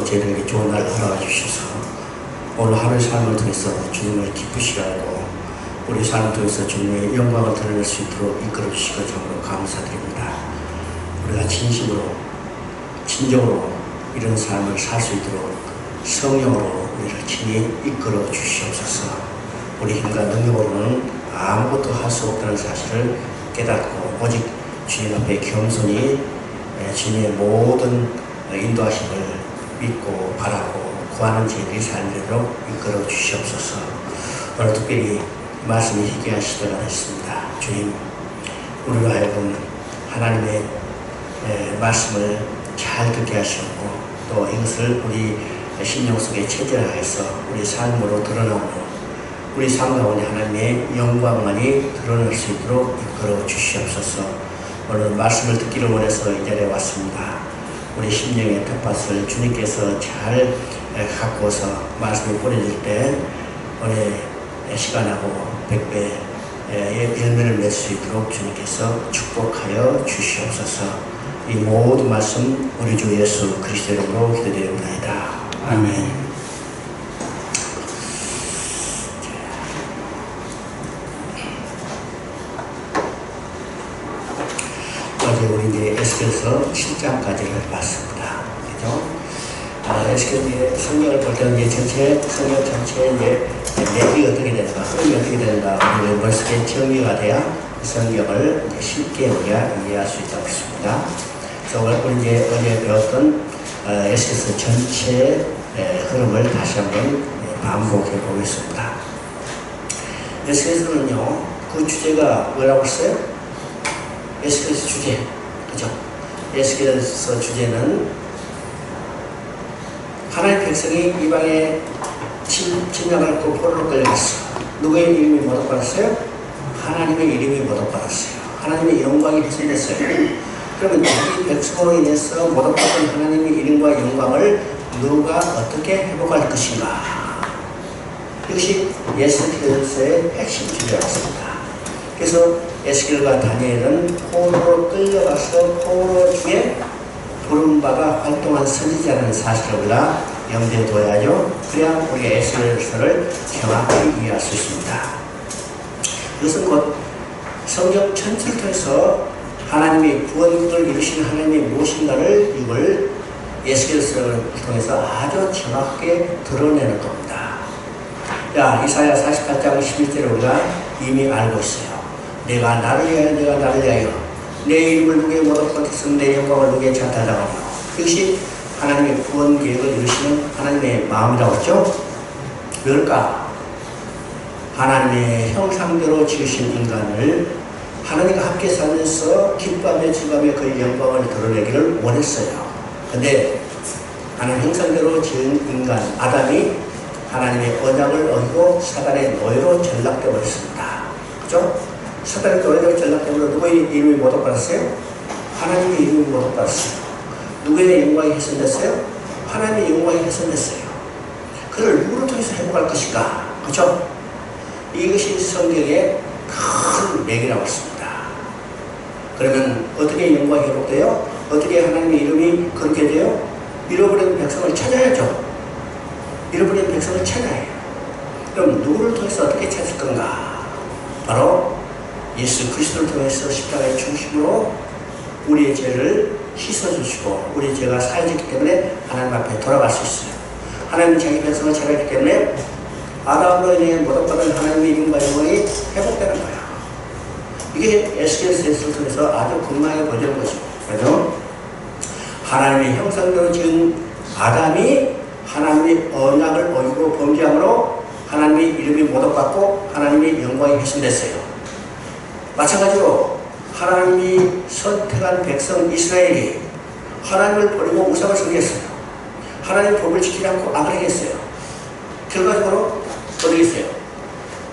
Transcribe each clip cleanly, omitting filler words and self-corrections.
또 저희들에게 좋은 날을 허락해 주셔서 오늘 하루의 삶을 통해서 주님을 기쁘시게 하고 우리 삶을 통해서 주님의 영광을 드러낼 수 있도록 이끌어 주시고 정말로 감사드립니다. 우리가 진심으로 진정으로 이런 삶을 살 수 있도록 성령으로 우리를 친히 이끌어 주시옵소서. 우리 힘과 능력으로는 아무것도 할 수 없다는 사실을 깨닫고 오직 주님 앞에 겸손히 주님의 모든 인도하심을 믿고 바라고 구하는 저희들이 삶대로 이끌어 주시옵소서. 오늘 특별히 말씀이 희귀한 시대가 됐습니다. 주님, 우리로 하여금 하나님의 말씀을 잘 듣게 하시고 또 이것을 우리 심령 속에 체질화해서 우리 삶으로 드러나오는 우리 삶 가운데 하나님의 영광만이 드러날 수 있도록 이끌어 주시옵소서. 오늘 말씀을 듣기를 원해서 이 자리에 왔습니다. 우리 심령의 텃밭을 주님께서 잘 가꾸어서 말씀이 뿌려질 때 우리 시간하고 100배의 열매를 맺을 수 있도록 주님께서 축복하여 주시옵소서. 이 모든 말씀 우리 주 예수 그리스도 이름으로 기도드립니다. 아멘. 어제 우리 이제 에스겔서 7장까지를 봤습니다. 그죠? 에스겔 성경을 볼 때는 이제 전체 성경 전체에 이제 맥이 어떻게 되는가, 흐름이 어떻게 되는가, 우리 머릿속에 정리가 돼야 성경을 이제 쉽게 우리가 이해할 수 있다고 했습니다. 그래서 우리 이제 어제 배웠던 에스겔서 전체의 흐름을 다시 한번 반복해 보겠습니다. 에스겔서는요, 그 주제가 뭐라고 했어요? 에스겔서 주제, 그죠? 에스겔서 주제는 하나님의 백성이 이방에 침략하고 포로로 끌려갔어. 누구의 이름이 모독받았어요? 하나님의 이름이 모독받았어요. 하나님의 영광이 훼손됐어요. 그러면 자기 백성으로 인해서 모독받은 하나님의 이름과 영광을 누가 어떻게 회복할 것인가? 이것이 에스겔서의 핵심 주제였습니다. 그래서 에스겔과 다니엘은 포로로 끌려가서 포로 중에 부름받아 활동한 선지자라는 사실을 우리가 염두에 둬야죠. 그래야 우리가 에스겔서를 정확히 이해할 수 있습니다. 이것은 곧 성경 전체를 통해서 하나님의 구원을 이루신 하나님의 무엇인가를 이걸 에스겔서를 통해서 아주 정확하게 드러내는 겁니다. 이사야 48장 11절을 우리가 이미 알고 있어요. 내가 나를 위하여 내가 나를 위하여 내 이름을 누구에 모독받겠으며 내 영광을 누구에 찬탄하고 이것이 하나님의 구원 계획을 이루시는 하나님의 마음이라고 했죠. 왜일까? 하나님의 형상대로 지으신 인간을 하나님과 함께 살면서 기뻐하며 즐거워하며 그의 영광을 드러내기를 원했어요. 근데 하나님 형상대로 지은 인간 아담이 하나님의 언약을 어기고 사단의 노예로 전락되어 버렸습니다. 그죠? 사단의 노예로 전락되므로 누구의 이름이 모독받았어요? 하나님의 이름이 모독받았어요. 누구의 영광이 훼손됐어요? 하나님의 영광이 훼손됐어요. 그를 누구를 통해서 회복할 것인가? 그죠? 이것이 성경의 큰 맥이라고 했습니다. 그러면 어떻게 영광이 회복돼요? 어떻게 하나님의 이름이 그렇게 돼요? 잃어버린 백성을 찾아야죠. 잃어버린 백성을 찾아야 해요. 그럼 누구를 통해서 어떻게 찾을 건가? 바로 예수 그리스도를 통해서 십자가의 중심으로 우리의 죄를 씻어주시고 우리의 죄가 사해졌기 때문에 하나님 앞에 돌아갈 수 있어요. 하나님은 자기 백성을 찾았기 때문에 아담으로 인해 모독받은 하나님의 이름과 영광이 회복되는 거예요. 이게 에스겔서를 통해서 아주 극명하게 보여주는 것이고, 그래서 하나님의 형상대로 지은 아담이 하나님의 언약을 어기고 범죄함으로 하나님의 이름이 모독받고 하나님의 영광이 훼손됐어요. 마찬가지로 하나님이 선택한 백성 이스라엘이 하나님을 버리고 우상을 섬겼어요. 하나님의 법을 지키지 않고 악을 행했어요. 결과적으로 어떻게 했어요?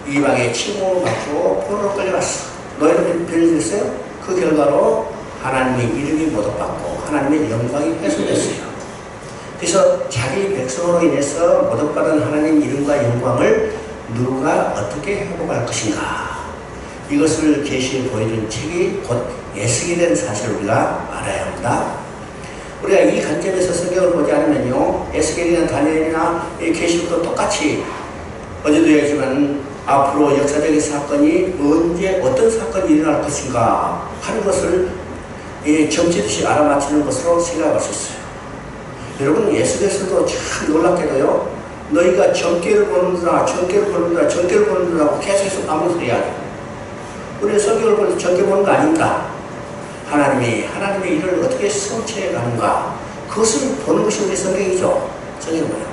이방에 침공을 받고 포로로 끌려갔어. 너희들 변질했어요? 그 결과로 하나님의 이름이 모독받고 하나님의 영광이 훼손됐어요. 그래서 자기 백성으로 인해서 모독받은 하나님 이름과 영광을 누가 어떻게 회복할 것인가? 이것을 계시해 보여준 책이 곧 예수에 대한 사실을 우리가 알아야 합니다. 우리가 이 관점에서 성경을 보지 않으면요, 에스겔이나 다니엘이나 계시록도 똑같이 어제도 얘기했지만 앞으로 역사적인 사건이 언제 어떤 사건이 일어날 것인가 하는 것을 점치듯이 알아맞히는 것으로 생각할 수 있어요. 여러분, 예수께서도 참 놀랍게도요, 너희가 정계를 보는구나, 정계를 보는구나, 정계를 보는구나 계속해서 아무 소리 하죠. 우리 성경을 볼 때 정계 보는 거 아닙니다. 하나님의 일을 어떻게 성취해 가는가, 그것을 보는 것이 우리 성경이죠. 성경은 뭐예요?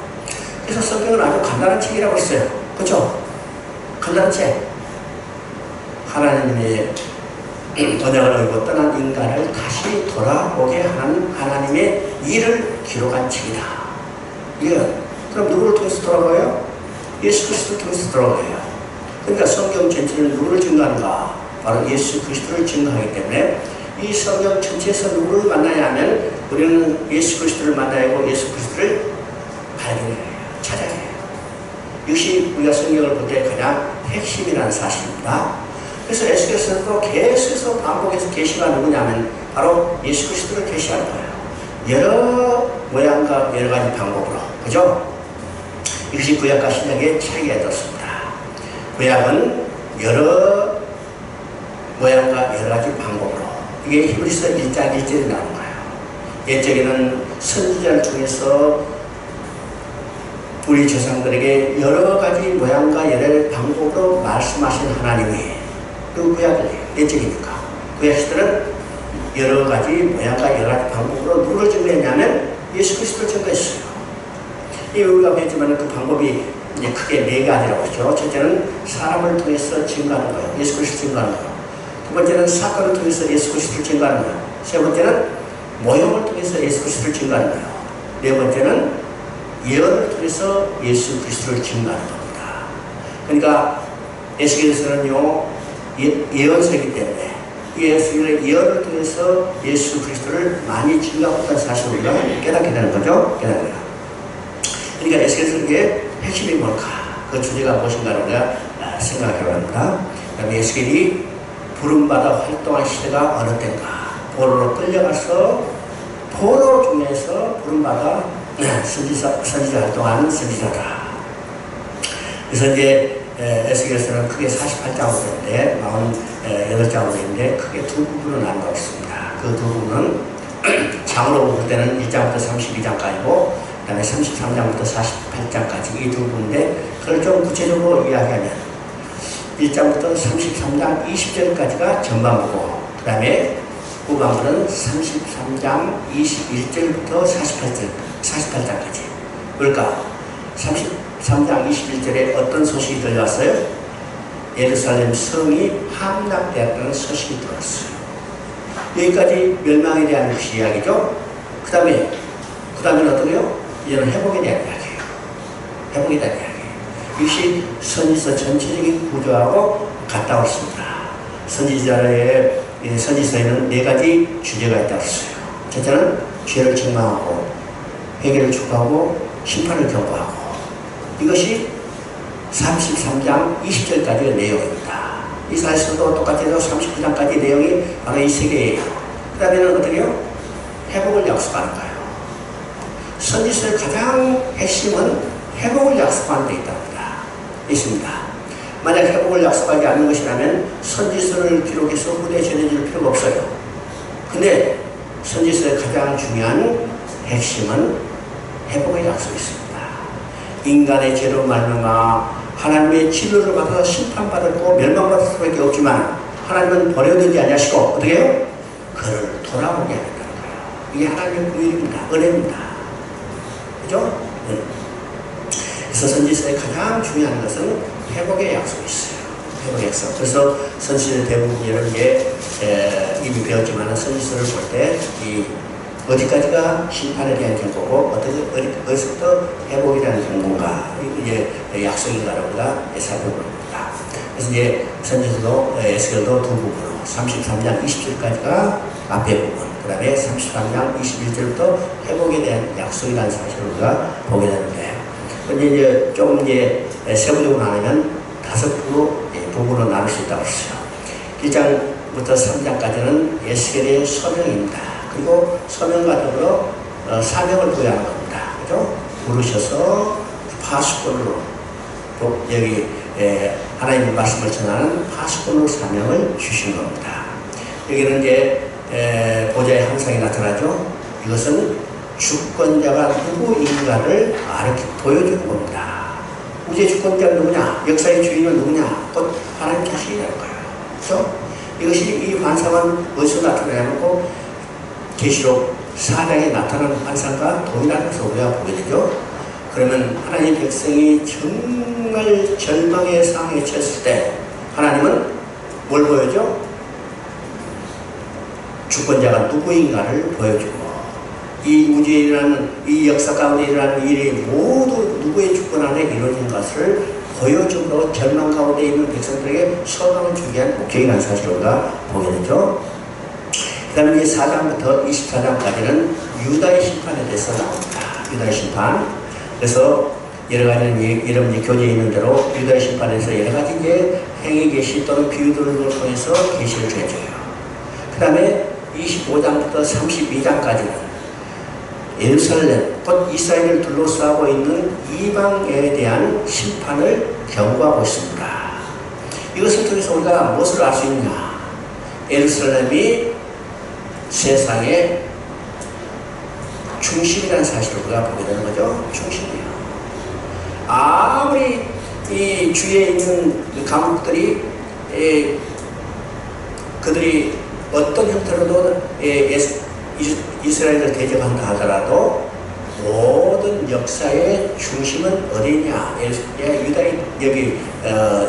그래서 성경은 아주 간단한 책이라고 했어요. 그렇죠? 간단한 책. 하나님의 언약을 얻고 떠난 인간을 다시 돌아오게 하는 하나님의 일을 기록한 책이다. 예. 그럼 누구를 통해서 돌아가요? 예수 그리스도를 통해서 돌아가요. 그러니까 성경 전체는 누구를 증거하는가? 바로 예수 그리스도를 증거하기 때문에 이 성경 전체에서 누구를 만나야 하면 우리는 예수 그리스도를 만나야 하고 예수 그리스도를 발견해야 해요. 찾아야 해요. 이것이 우리가 성경을 볼 때 가장 핵심이라는 사실입니다. 그래서 에스겔서도 계속해서 반복해서 계시가 누구냐면 바로 예수 그리스도를 계시하는 거예요. 여러 모양과 여러 가지 방법으로. 그죠? 이것이 구약과 신약의 차이가 있었습니다. 구약은 여러 모양과 여러 가지 방법으로. 이게 히브리서 1장 1절에 나오는 거예요. 옛적에는 선지자를 통해서 우리 조상들에게 여러 가지 모양과 여러 가지 방법으로 말씀하신 하나님이 그 구약을 옛적이니까. 구약 시대는 여러 가지 모양과 여러 가지 방법으로 누구를 증거했냐면 예수 그리스도를 증거했어요. 우리가 배웠지만 그 방법이 이제 크게 네 가지라고 했죠. 첫째는 사람을 통해서 증거하는 거예요. 예수 그리스도를 증거하는 거예요. 두 번째는 사건을 통해서 예수 그리스도를 증거하는 거예요. 세 번째는 모형을 통해서 예수 그리스도를 증거하는 거예요. 네 번째는 예언을 통해서 예수 그리스도를 증거하는 겁니다. 그러니까 에스겔서는요, 예언서이기 때문에 예언을 통해서 예수 그리스도를 많이 증거하고 있다는 사실을 우리가 깨닫게 되는 거죠. 깨닫게. 그러니까 에스겔서의 핵심이 뭘까? 그 주제가 무엇인가를 우리가 생각해 봅니다. 그다음에 에스겔이 부름받아 활동한 시대가 어느 때인가? 포로로 끌려가서 포로 중에서 부름받아 선지자 활동하는 선지자다. 그래서 이제 에스겔서는 크게 48장으로 되는데 48장으로 되는데 크게 두 부분으로 나누고 있습니다. 그 두 부분은 장으로 볼 때는 1장부터 32장까지고 그 다음에 33장부터 48장까지 이 두 부분인데 그걸 좀 구체적으로 이야기하면 1장부터 33장 20절까지가 전반부고 그 다음에 후반부는 33장 21절부터 48장까지. 그러니까 33장 21절에 어떤 소식이 들려왔어요? 예루살렘 성이 함락되었다는 소식이 들어왔어요. 여기까지 멸망에 대한 이야기죠. 그 다음에는 어떻게요? 이제는 회복에 대한 이야기예요. 회복에 대한 이야기. 이것이 선지서 전체적인 구조하고 같다고 했습니다. 선지서에는 네 가지 주제가 있다고 했어요. 첫째는 죄를 책망하고 회개를 촉구하고 심판을 경고하고 이것이 33장 20절까지의 내용입니다. 이사야서도 똑같아서 39장까지 내용이 바로 이 세 개예요. 그 다음에는 어떻게 해요? 회복을 약속하는 거예요. 선지서의 가장 핵심은 회복을 약속하는 데 있습니다. 만약 회복을 약속하지 않는 것이라면 선지서를 기록해서 후대에 전해줄 필요가 없어요. 근데 선지서의 가장 중요한 핵심은 회복의 약속이 있습니다. 인간의 죄로 말미암아 하나님의 진노를 받아서 심판받았고 멸망받을 수밖에 없지만 하나님은 버려두지 아니하시고 어떻게 해요? 그를 돌아오게 하겠다는 거예요. 이게 하나님의 구일입니다. 은혜입니다. 그죠? 네. 그래서 선지서의 가장 중요한 것은 회복의 약속이 있어요. 회복의 약속. 그래서 선지서 대부분 이런 게 이미 배웠지만 선지서를 볼 때 이 어디까지가 심판에 대한 경고고 어디서부터 회복에 대한 경고인가 이게 약속인가를 우리가 살펴봅니다. 그래서 이제 선지서도 에스겔도 두 부분으로 33장 20절까지가 앞에 부분, 그 다음에 33장 21절부터 회복에 대한 약속이라는 사실을 우리가 보게 되는데, 근데 이제 조금 이제 세부적으로 나누면 5 부분으로 나눌 수 있다고 했어요. 1장부터 3장까지는 에스겔의 서명입니다. 그리고 서명과 더불어 사명을 부여하는 겁니다. 그죠? 부르셔서 파수꾼으로 또 여기 하나님의 말씀을 전하는 파수꾼으로 사명을 주신 겁니다. 여기는 이제 보좌의 형상이 나타나죠. 이것은 주권자가 누구인가를 이렇게 보여주는 겁니다. 우주의 주권자가 누구냐? 역사의 주인은 누구냐? 곧 하나님 자신이라는 거예요. 그렇죠? 이것이 이 환상은 어디서 나타나냐고 계시록 4장에 나타나는 환상과 동일한 것을 우리가 보게 되죠. 그러면 하나님 백성이 정말 절망의 상황에 처했을 때 하나님은 뭘 보여줘? 주권자가 누구인가를 보여주고 이 우주에 일어나는 이 역사 가운데 일어나는 일이 모두 누구의 주권 안에 이루어진 것을 보여줌으로 절망 가운데 있는 백성들에게 소망을 주게 한 목적이라는 사실을 우리가 보게 되죠. 그 다음에 4장부터 24장까지는 유다의 심판에 대해서 나옵니다. 유다의 심판. 그래서 여러 가지 이런 교재에 있는 대로 유다의 심판에서 여러 가지 이제 행위 계시 또는 비유들을 통해서 계시를 해줘요. 그 다음에 25장부터 32장까지는 예루살렘, 곧 이스라엘을 둘러싸고 있는 이방에 대한 심판을 경고하고 있습니다. 이것을 통해서 우리가 무엇을 알 수 있냐? 예루살렘이 세상의 중심이라는 사실을 우리가 보게 되는 거죠. 중심이에요. 아무리 이 주위에 있는 강국들이 그들이 어떤 형태로도 이스라엘을 대적한다 하더라도 모든 역사의 중심은 어디냐? 유다의 여기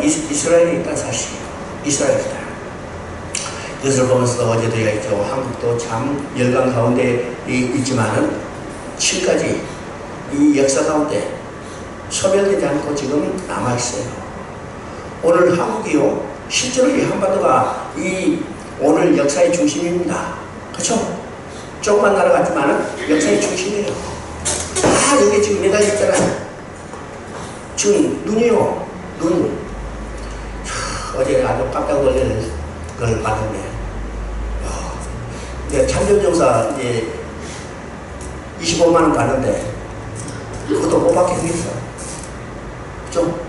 이스라엘에 있다는 사실이에요. 이스라엘이다. 이것을 보면서 어제도 얘기했죠. 한국도 참 열강 가운데 있지만은 지금까지 이 역사 가운데 소멸되지 않고 지금 남아있어요. 오늘 한국이요, 실제로 이 한반도가 이 오늘 역사의 중심입니다. 그렇죠? 조그만 나라 같지만은 역사의 중심이에요. 다 여기 지금 매달려 있잖아요. 지금 눈이요, 눈. 어제 아주 깜짝 놀라는 걸 봤는데, 참전정사 이제 25만원 가는데, 그것도 못 받게 생겼어. 그죠?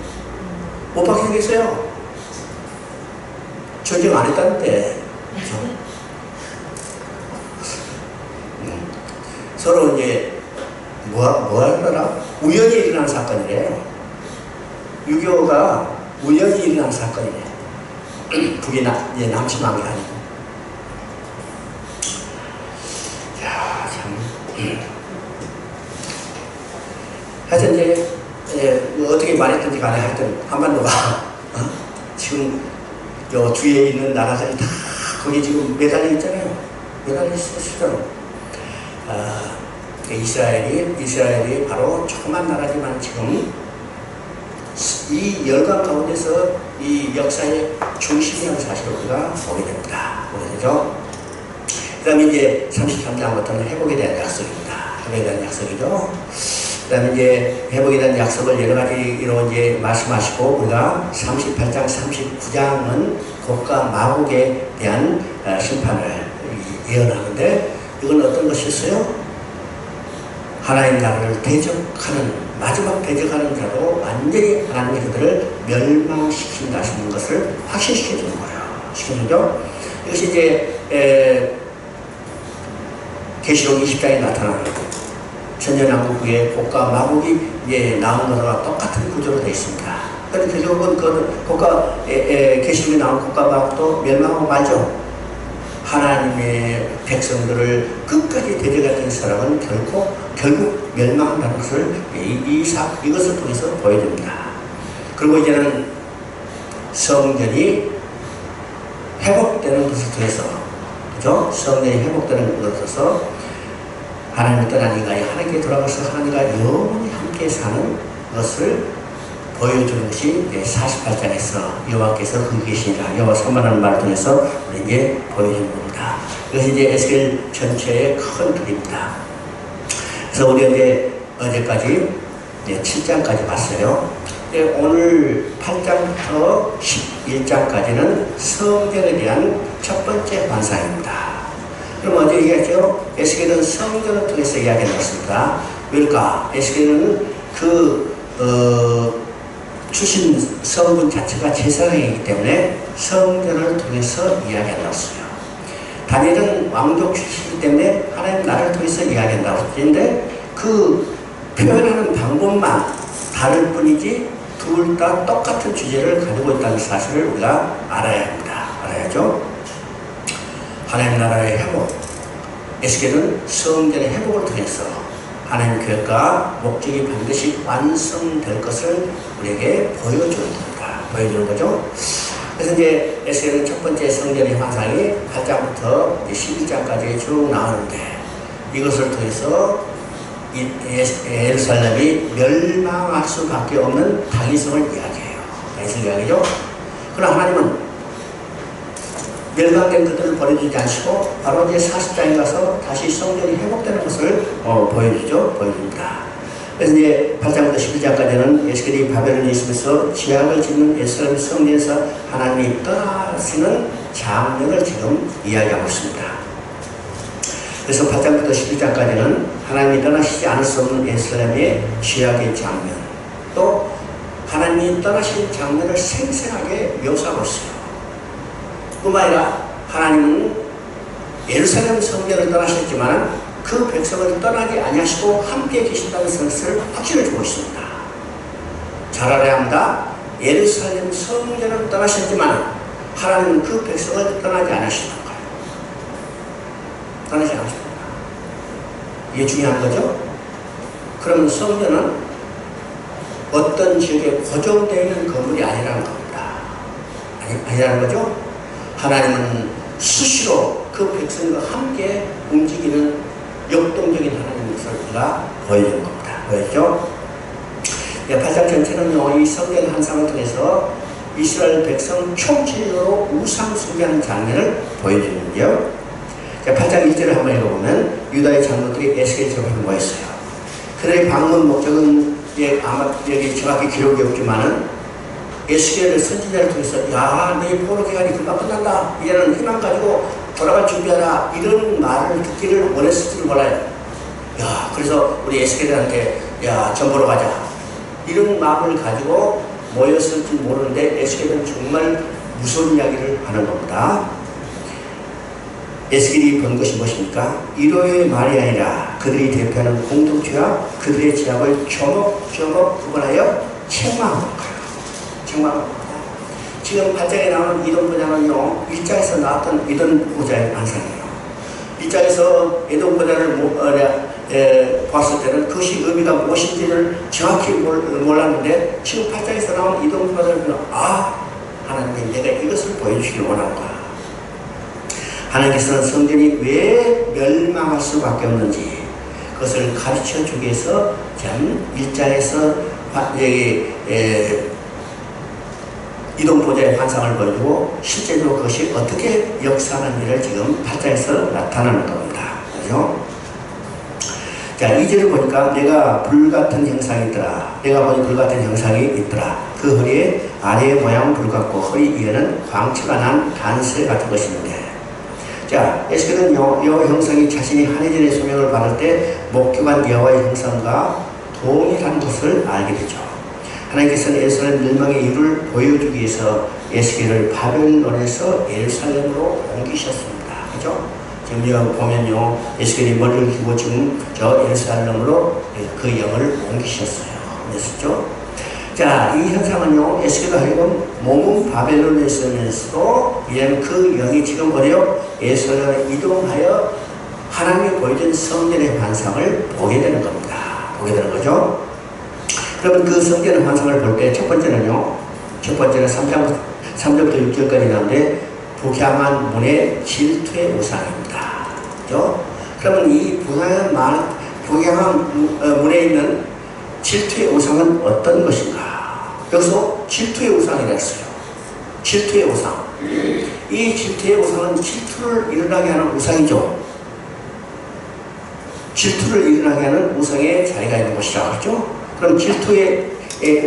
못 받게 생겼어요. 전쟁 안 했다는데, 그죠? 서로 이제, 뭐 하더라? 우연히 일어난 사건이래요. 6.25가 우연히 일어난 사건이래. 그게 이제 남침함이 아니고. 야, 참. 하여튼 이제, 어떻게 말했든지 간에 하여튼 한반도가, 지금 요 주위에 있는 나라들이 다 거기 지금 매달려 있잖아요. 매달려 있어요. 이스라엘이 바로 조그만 나라지만 지금 이 열강 가운데서 이 역사의 중심이라는 사실을 우리가 보게 됩니다. 보게 되죠. 그 다음에 이제 33장부터는 회복에 대한 약속입니다. 회복에 대한 약속이죠. 그 다음에 이제 회복에 대한 약속을 여러 가지로 이제 말씀하시고 우리가 38장, 39장은 곡과 마곡에 대한 심판을 예언하는데 이건 어떤 것이었어요? 하나님 나라를 대적하는 마지막 대적하는 자로 완전히 하나님이 그들을 멸망시킨다는 것을 확신시켜주는 거예요. 시켜주죠. 이것이 이제 계시록 20장에 나타나는 천년왕국의 곡과 마곡이 이제 나온 것과 똑같은 구조로 되어 있습니다. 그런데 결국은 그 곡과 계시록에 나온 곡과 마곡도 멸망하고 말죠. 하나님의 백성들을 끝까지 대적했던 사람은 결국 멸망한다는 것을 이것을 통해서 보여줍니다. 그리고 이제는 성전이 회복되는 것을 통해서, 그죠? 성전이 회복되는 것을 통해서 하나님을 떠난 인간이 하나님께 돌아가서 하나님과 영원히 함께 사는 것을 보여주는 것이 48장에서 여호와께서 거기 계시니라 여호와 선만하는 말을 통해서 우리에게 보여주는 겁니다. 이것이 이제 에스겔 전체의 큰 틀입니다. 그래서 우리가 이제 어제까지 7장까지 봤어요. 오늘 8장부터 11장까지는 성전에 대한 첫 번째 환상입니다. 그럼 어제 얘기했죠? 에스겔은 성전을 통해서 이야기했습니다. 왜일까? 에스겔은 출신 성분 자체가 제사장이기 때문에 성전을 통해서 이야기했어요. 다니엘은 왕족 출신이기 때문에 하나님 나라를 통해서 이야기한다고 했는데 그 표현하는 방법만 다를 뿐이지 둘 다 똑같은 주제를 가지고 있다는 사실을 우리가 알아야 합니다. 알아야죠? 하나님 나라의 회복, 에스겔은 성전의 회복을 통해서 하나님 계획과 목적이 반드시 완성될 것을 우리에게 보여주는 겁니다. 보여주는 거죠. 그래서 이제 에스겔은 첫 번째 성전의 환상이 8장부터 11장까지 쭉 나오는데 이것을 통해서 예루살렘이 멸망할 수밖에 없는 당위성을 이야기해요. 당위성 이야기죠. 그러나 하나님은 멸망된 그들을 버려주지 않으시고 바로 이제 40장에 가서 다시 성전이 회복되는 것을 보여줍니다. 그래서 이제 8장부터 11장까지는 에스겔이 바벨론에 있으면서 지향을 짓는 예루살렘 성전에서 하나님이 떠나시는 장면을 지금 이야기하고 있습니다. 그래서 8장부터 11장까지는 하나님이 떠나시지 않을 수 없는 예루살렘의 죄악의 장면, 또 하나님이 떠나신 장면을 생생하게 묘사하고 있어요. 뿐만 아니라 하나님은 예루살렘 성전을 떠나셨지만 그 백성을 떠나지 아니하시고 함께 계신다는 것을 확신을 주고 있습니다. 잘 알아야 합니다. 예루살렘 성전을 떠나셨지만 하나님은 그 백성을 떠나지 않으시는 거예요. 떠나지 않으십니다. 이게 중요한 거죠. 그러면 성전은 어떤 지역에 고정되어 있는 건물이 아니라는 겁니다. 아니라는 거죠. 하나님은 수시로 그 백성과 함께 움직이는 역동적인 하나님의 것을 우리가 보여주는 겁니다. 보였죠? 8장 전체는요, 이 성전 환상을 통해서 이스라엘 백성 총체적으로 우상 숭배하는 장면을 보여주는데요. 8장 1절을 한번 읽어보면 유다의 장로들이 에스겔처럼 모였어요. 그들의 방문 목적은 아마 여기 정확히 기록이 없지만은 에스겔의 선지자를 통해서 야, 내 포로 기간이 금방 끝난다. 이제는 희망 가지고 돌아갈 준비하라. 이런 말을 듣기를 원했을지도 몰라요. 야, 그래서 우리 에스겔한테 야, 전 보러 가자. 이런 마음을 가지고 모였을지 모르는데 에스겔은 정말 무서운 이야기를 하는 겁니다. 에스겔이 본 것이 무엇입니까? 이로의 말이 아니라 그들이 대표하는 공동체와 그들의 죄악을 조목조목 구분하여 책망하는 거예요. 책망하는 겁니다. 지금 8장에 나오는 이동보자는요, 1장에서 나왔던 이동보자의 환상이에요. 1장에서 이동보자를 봤을 때는 그것이 의미가 무엇인지를 정확히 몰랐는데 지금 8장에서 나온 이동보자를 보면 하나님이 내가 이것을 보여주기를 원하는 거야. 하나님께서는 성전이 왜 멸망할 수밖에 없는지 그것을 가르쳐 주기 위해서 참 1장에서 이동보좌의 환상을 보여주고 실제로 그것이 어떻게 역사하는지를 지금 8장에서 나타나는 겁니다. 그죠? 자, 2절을 보니까 내가 불같은 형상이 있더라. 내가 보니 불같은 형상이 있더라. 그 허리에 아래의 모양 불같고 허리 위에는 광채가 난 단세 같은 것이 있는데, 자, 에스겔은 요 형상이 자신이 한해전의 소명을 받을 때 목격한 여호와의 형상과 동일한 것을 알게 되죠. 하나님께서는 예루살렘 멸망의 이유를 보여주기 위해서 에스겔을 바벨론에서 예루살렘으로 옮기셨습니다. 그죠? 지금 여기 보면요, 에스겔이 머리를 기고 지금 저 예루살렘으로 그 영을 옮기셨어요. 그랬었죠? 자, 이 현상은요, 에스겔로 하여금 몸은 바벨론에 있으면서도 이제는 그 영이 지금 어디요? 예루살렘에 이동하여 하나님이 보여준 성전의 환상을 보게 되는 겁니다. 보게 되는 거죠. 그러면 그 성전의 환상을 볼 때 첫 번째는 3절부터 6절까지 나오는데 부향한 문의 질투의 우상입니다. 그죠? 그러면 이 부향한 문에 있는 질투의 우상은 어떤 것인가? 여기서 질투의 우상이라 했어요. 질투의 우상. 이 질투의 우상은 질투를 일어나게 하는 우상이죠. 질투를 일어나게 하는 우상의 자리가 있는 것이라고 했죠. 그럼 질투의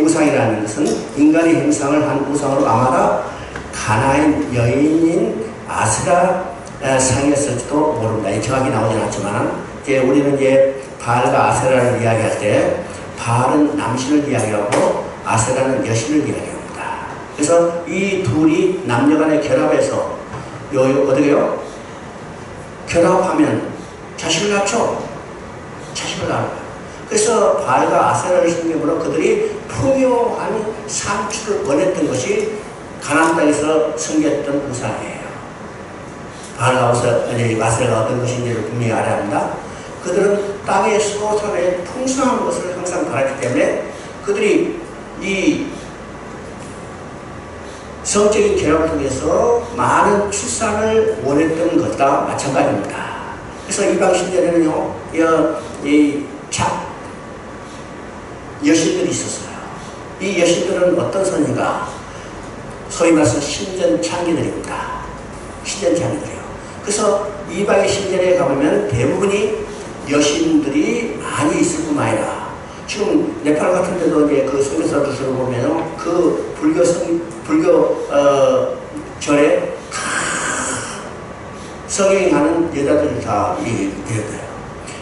우상이라는 것은 인간의 형상을 한 우상으로 아마다 가나안 여인인 아스라 상이었을지도 모릅니다. 정확히 나오진 않지만, 이제 우리는 이제 바알과 아세라를 이야기할 때, 바알은 남신을 이야기하고 아세라는 여신을 이야기합니다. 그래서 이 둘이 남녀간의 결합해서 어떻게요? 결합하면 자식을 낳죠. 자식을 낳아요. 그래서 바알과 아세라를 섬김으로 그들이 풍요한 상추를 원했던 것이 가나안 땅에서 섬겼던 우상이에요. 바알과 아세라가 어떤 것인지를 분명히 알아야 합니다. 그들은 땅의 수고산에 풍성한 것을 항상 바랐기 때문에 그들이 이 성적인 결합을 통해서 많은 출산을 원했던 것과 마찬가지입니다. 그래서 이방 신전에는요, 여신들이 있었어요. 이 여신들은 어떤 선인가? 소위 말해서 신전창기들입니다. 신전창기들이요. 그래서 이방의 신전에 가보면 대부분이 여신들이 많이 있을 뿐만 아니라 지금 네팔 같은 데도 이제 그 선교사들을 보면 그 불교 절에 다 성행하는 여자들이 다 되었대요.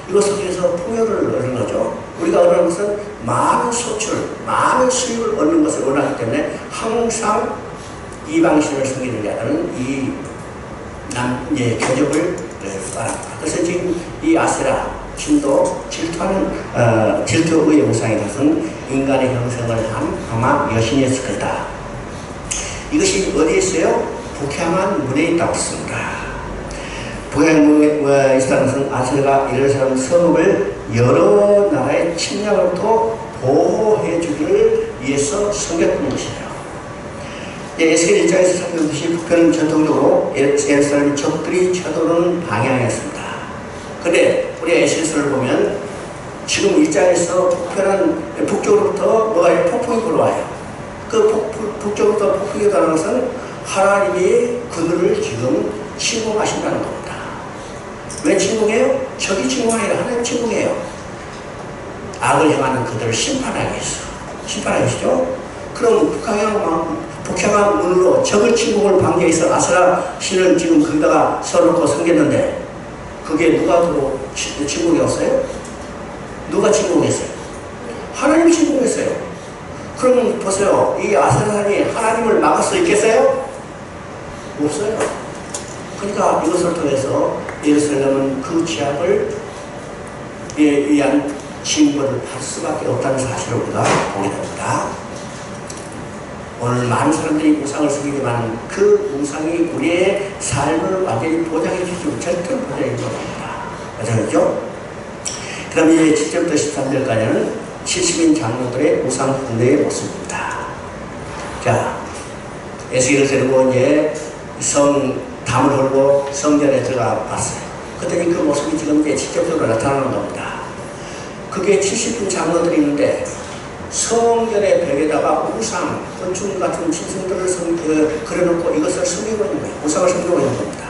이것을 통해서 풍요를 얻는 거죠. 우리가 얻는 것은 많은 소출, 많은 수익을 얻는 것을 원하기 때문에 항상 이방신을 섬기는 자들은 이 교적을 바랍니다. 그래서 지금 이 아세라 신도 질투의 우상에 것은 인간의 형성을 한 아마 여신이었을 거다. 이것이 어디에 있어요? 북향한 문에 있다고 했습니다. 북향문에 있다는 것은 아세라가 예루살렘 성읍을 여러 나라의 침략으로부터 보호해주기를 위해서 섬겼던 것이에요. 에스겔 1장에서 살펴보듯이 북편은 전통적으로 예루살렘 적들이 쳐들어오는 방향이었습니다. 근데 우리 에스겔서를 보면 지금 1장에서 북쪽으로부터 뭐가 폭풍이 불어와요. 그 북쪽으로부터 폭풍이 가는 것은 하나님이 그들을 지금 침공하신다는 겁니다. 왜 침공해요? 적이 침공해요. 하나님 침공해요. 악을 행하는 그들을 심판하기 위해서. 심판하기 위해서죠. 그럼 북향한 문으로 적을 침공을 방지하기 위해서 아세라 신을 지금 거기다가 써놓고 섬겼는데 그게 누가 침공했어요? 누가 침공했어요? 하나님이 침공했어요. 그러면 보세요. 이 아세라산이 하나님을 막을 수 있겠어요? 없어요. 그러니까 이것을 통해서 예루살렘은 그 죄악을 위한 징벌을 받을 수밖에 없다는 사실을 우리가 보게 됩니다. 오늘 많은 사람들이 우상을 섬기지만 그 우상이 우리의 삶을 완전히 보장해 주지 절대 보장해 주지 못합니다. 맞죠? 그 다음에 7절부터 13절까지는 70인 장로들의 우상 숭배의 모습입니다. 자, 에스겔을 데리고 이제 담을 헐고 성전에 들어가 봤어요. 그랬더니 그 모습이 지금 이제 직접적으로 나타나는 겁니다. 그게 70인 장로들이 있는데 성전의 벽에다가 우상, 곤충 같은 짐승들을 그려놓고 이것을 숨기고 있는 거예요. 우상을 숨기고 있는 겁니다.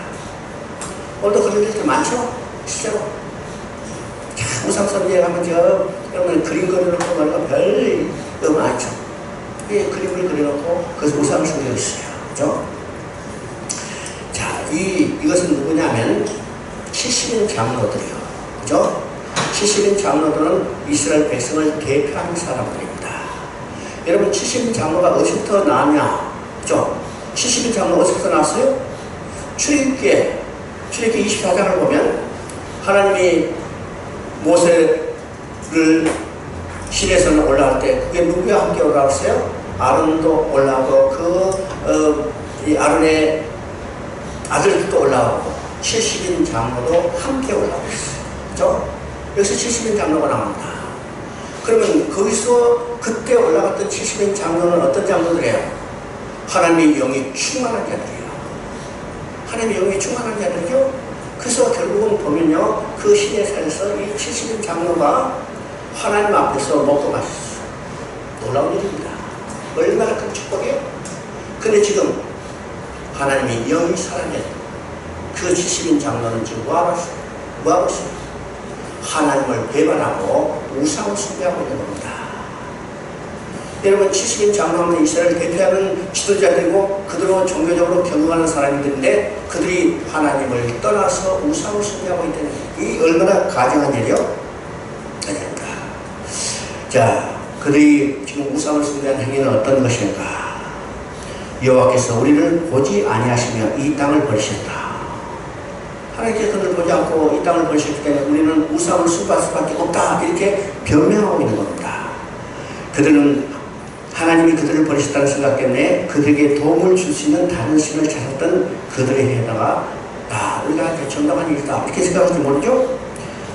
오늘도 그런 일들 많죠? 실제로. 자, 우상 숭배에 가면 여러분 그림 그려놓고 말이가 별 너무 많죠. 이 그림을 그려놓고 그것을 우상을 숨기고 있어요. 그죠? 자, 이것은 누구냐면 70인 장로들이요. 그죠? 70인 장로들은 이스라엘 백성을 대표하는 사람들입니다. 여러분 70인 장로가 어디서부터 나왔냐? 그죠? 70인 장로가 어디서부터 나왔어요? 출애굽기 24장을 보면 하나님이 모세를 시내에서 올라갈 때 그게 누구와 함께 올라왔어요? 아론도 올라오고 이 아론의 아들도 올라오고 70인 장로도 함께 올라오고 있어요. 그죠? 여기서 70인 장로가 나옵니다. 그러면 거기서 그때 올라갔던 70인 장로는 어떤 장로들이에요? 하나님의 영이 충만한 자들이에요. 하나님의 영이 충만한 자들이죠? 그래서 결국은 보면요, 그 시내산에서 이 70인 장로가 하나님 앞에서 먹고 마셨어요. 놀라운 일입니다. 얼마나 큰 축복이에요? 근데 지금 하나님의 영이 살아낸 그 70인 장로는 지금 뭐하고 있어요? 하나님을 배반하고 우상을 숭배하고 있는 겁니다. 여러분 70인 장로하면 이스라엘을 대표하는 지도자들이고 그들은 종교적으로 경영하는 사람들인데 그들이 하나님을 떠나서 우상을 숭배하고 있다는 이 얼마나 가증한 일이요? 아닙니다. 자, 그들이 지금 우상을 숭배하는 행위는 어떤 것인가? 여호와께서 우리를 보지 아니하시며 이 땅을 버리신다. 하나님께서 그들을 보지 않고 이 땅을 버리셨기 때문에 우리는 우상을 숭배할 수밖에 없다. 이렇게 변명하고 있는 겁니다. 그들은 하나님이 그들을 버리셨다는 생각 때문에 그들에게 도움을 줄 수 있는 다른 신을 찾았던 그들의 해다가 우리가 정당한 일이다 이렇게 생각할지 모르죠?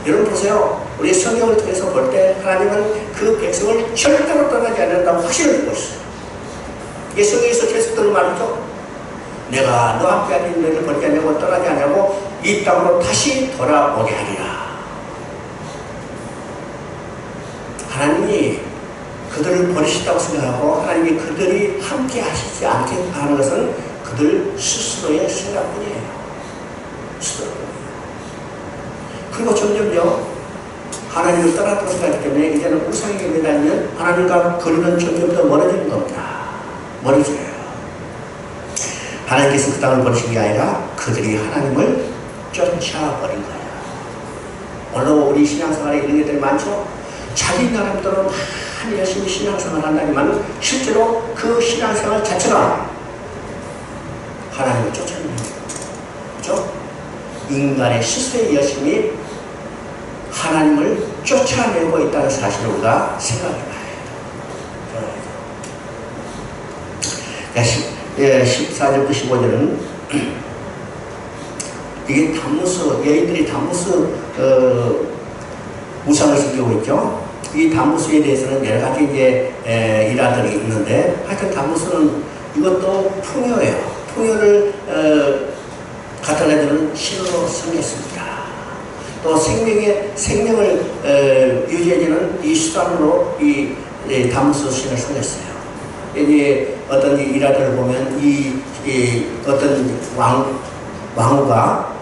여러분 보세요. 우리 성경을 통해서 볼 때 하나님은 그 백성을 절대로 떠나지 않는다고 확신을 주고 있어요. 이게 성경에서 계속되는 말이죠. 내가 너와 함께하는 너희를 버리지 않냐고 떠나지 않냐고 이 땅으로 다시 돌아오게 하리라. 하나님이 그들을 버리시다고 생각하고 하나님이 그들이 함께 하시지 않게 하는 것은 그들 스스로의 생각뿐이에요. 스스로뿐이에요. 그리고 점점요 하나님을 떠났다고 생각하기 때문에 이제는 우상에게 매달리면 하나님과 거리는 점점 더 멀어지는 겁니다. 멀어져요. 하나님께서 그 땅을 버리신 게 아니라 그들이 하나님을 쫓아버린 거예요. 물론 우리 신앙생활에 이런 것들이 많죠. 자기 나름대로 많이 열심히 신앙생활을 한다지만 실제로 그 신앙생활 자체가 하나님을 쫓아내는 거예요. 그렇죠? 인간의 스스로의 열심이 하나님을 쫓아내고 있다는 사실을 우리가 생각해봐야 해요. 14절부터 15절은 이게 담무스, 여인들이 담무스 우상을 섬기고 있죠. 이 담무스에 대해서는 여러 가지 이제 일화들이 있는데 하여튼 담무스는 이것도 풍요예요. 풍요를 갖다주는 신으로 섬겼습니다. 또 생명을 유지해주는 이 수단으로 이 담무스 신을 섬겼어요. 이제 어떤 일화들을 보면 어떤 왕후가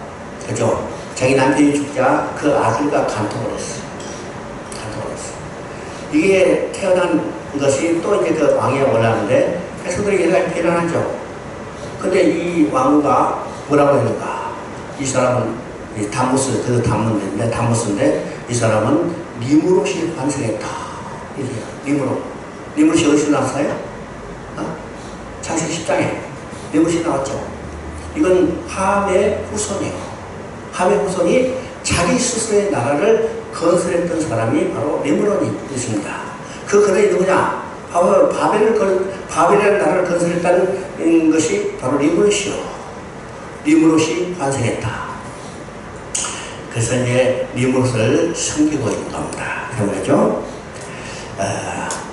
그죠? 자기 남편이 죽자 그 아들과 간통을 했어요. 이게 태어난 것이 또 이제 그 왕위에 올라가는데 백성들이 굉장히 비난하죠. 근데 이 왕후가 뭐라고 했는가? 이 사람은 담무스, 그 담무스인데 이 사람은 니무롯이 환생했다. 이래요. 니무롯이 어디서 나왔어요? 창세기 10장에 니무롯이 나왔죠. 이건 함의 후손이에요. 함의 후손이 자기 스스로의 나라를 건설했던 사람이 바로 니무롯이 있습니다. 그 그들이 누구냐? 바로 바벨이라는 나라를 건설했다는 것이 바로 니무롯이요. 니무롯이 환생했다. 그래서 이제 니무롯을 섬기고 있는 겁니다. 그러죠?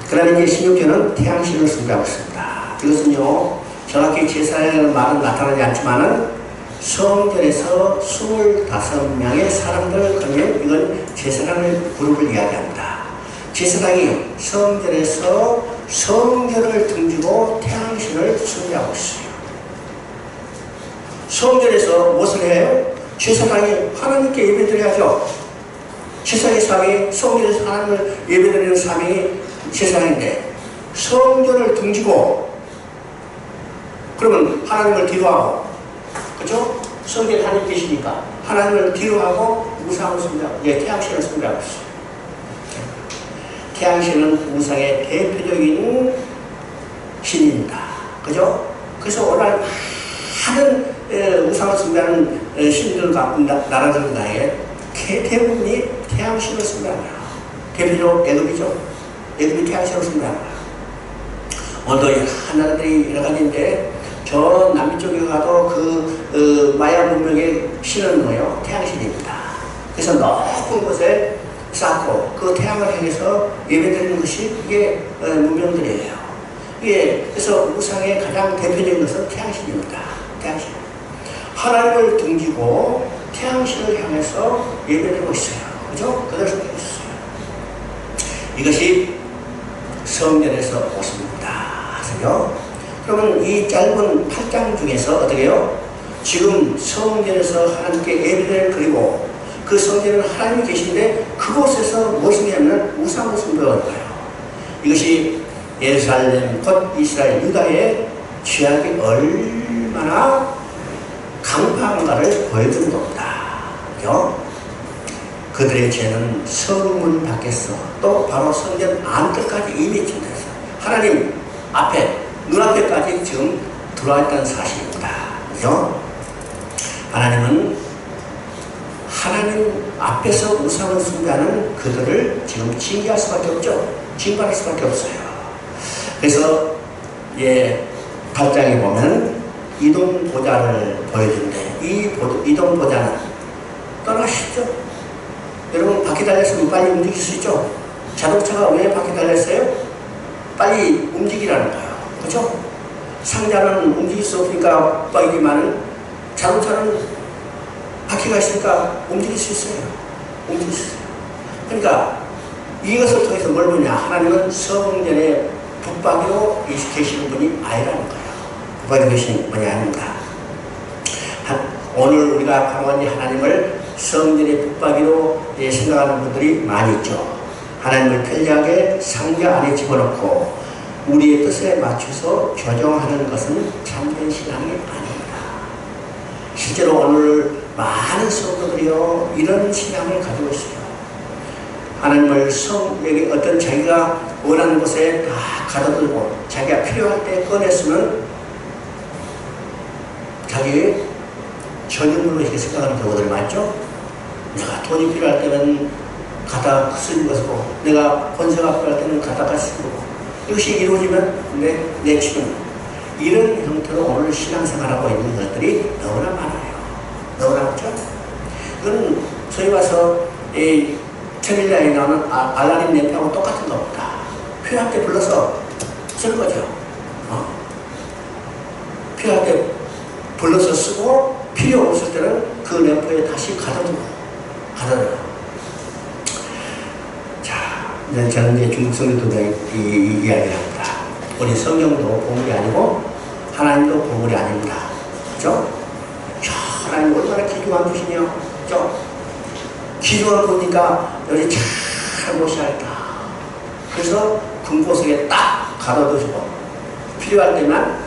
그다음에 이제 16절은 태양신을 숭배하고 있습니다. 이것은요, 정확히 제사라는 말은 나타나지 않지만은 성전에서 25명의 사람들을 거면 이건 제사장의 그룹을 이야기합니다. 제사장이 성전에서 성전을 등지고 태양신을 숭배하고 있어요. 성전에서 무엇을 해요? 제사장이 하나님께 예배드려야죠. 제사의 사명이 성전에서 하나님을 예배드리는 사명이 제사장인데 성전을 등지고 그러면 하나님을 뒤로하고 그렇죠? 성전에 하나님 계시니까 하나님을 뒤로하고 우상을 숭배하고 태양신을 숭배하고 있어요. 태양신은 우상의 대표적인 신입니다. 그죠? 그래서 오늘 많은 우상을 숭배하는 신들과 나라들 나에 대부분이 태양신을 숭배합니다. 대표적으로 애굽이죠. 애굽이 태양신을 숭배합니다. 오늘도 하나들이 여러 가지인데 저 남미 쪽에 가도 그 마야 문명의 신은 뭐예요? 태양신입니다. 그래서 높은 곳에 쌓고 그 태양을 향해서 예배드리는 것이 이게 문명들이에요. 예, 그래서 우상의 가장 대표적인 것은 태양신입니다. 태양신. 하나님을 등지고 태양신을 향해서 예배드리고 있어요. 그죠? 그걸 섬기고 있어요. 이것이 성전에서 오십니다. 하세요. 그러면 이 짧은 8장 중에서 어떻게 해요? 지금 성전에서 하나님께 예배를 드리고 그 성전에는 하나님이 계신데 그곳에서 무엇이냐면 우상을 숭배하는 거예요. 이것이 예루살렘 곧 이스라엘 유다의 죄악이 얼마나 강파한가를 보여준 겁니다. 그들의 죄는 성문 밖에서 또 바로 성전 안뜰까지 이미 침투했어. 하나님 앞에 눈앞에까지 지금 들어와 있다는 사실입니다. 그죠? 하나님은 하나님 앞에서 우상을 숭배하는 그들을 지금 징계할 수밖에 없죠. 징벌할 수밖에 없어요. 그래서 8장에 보면 이동 보좌를 보여준대. 이 이동 보좌는 떠나시죠. 여러분 바퀴 달렸으면 빨리 움직일 수 있죠. 자동차가 왜 바퀴 달렸어요? 빨리 움직이라는 거예요. 그렇죠? 상자는 움직일 수 없으니까 빠이기만은 자동차는 바퀴가 있으니까 움직일 수 있어요. 움직일 수 있어요. 그러니까 이것을 통해서 뭘 보냐? 하나님은 성전에 붙박이로 계시는 분이 아니라는 거예요. 붙박이로 계시는 분이 아닙니다. 오늘 우리가 방언이 하나님을 성전의 붙박이로 생각하는 분들이 많이 있죠. 하나님을 편리하게 상자 안에 집어넣고 우리의 뜻에 맞춰서 조정하는 것은 참된 신앙이 아닙니다. 실제로 오늘 많은 성도들이요 이런 신앙을 가지고 있어요. 하나님을 여기 어떤 자기가 원하는 곳에 다 가둬두고 자기가 필요할 때 꺼냈으면 자기 전유물로 이렇게 생각하는 경우들 많죠? 내가 돈이 필요할 때는 갖다 쓰는 것이고 내가 권세가 필요할 때는 갖다가 쓰고 이것이 이루어지면 내 취는 이런 형태로 오늘 신앙생활하고 있는 것들이 너무나 많아요. 너무나 많죠? 이건 소위 봐서 천일야에 나오는 알라딘 램프하고 똑같은 겁니다. 필요할 때 불러서 쓸 거죠. 필요할 때 불러서 쓰고 필요 없을 때는 그 램프에 다시 가둬두고. 자, 저는 이제 중국 성도들과 이야기를 합니다. 우리 성경도 보물이 아니고 하나님도 보물이 아닙니다. 그죠? 하나님 얼마나 귀중한 분이요. 그죠? 귀중한 분이니까 여기 잘 모셔야겠다. 그래서 금고석에 딱 가둬두시고 필요할 때만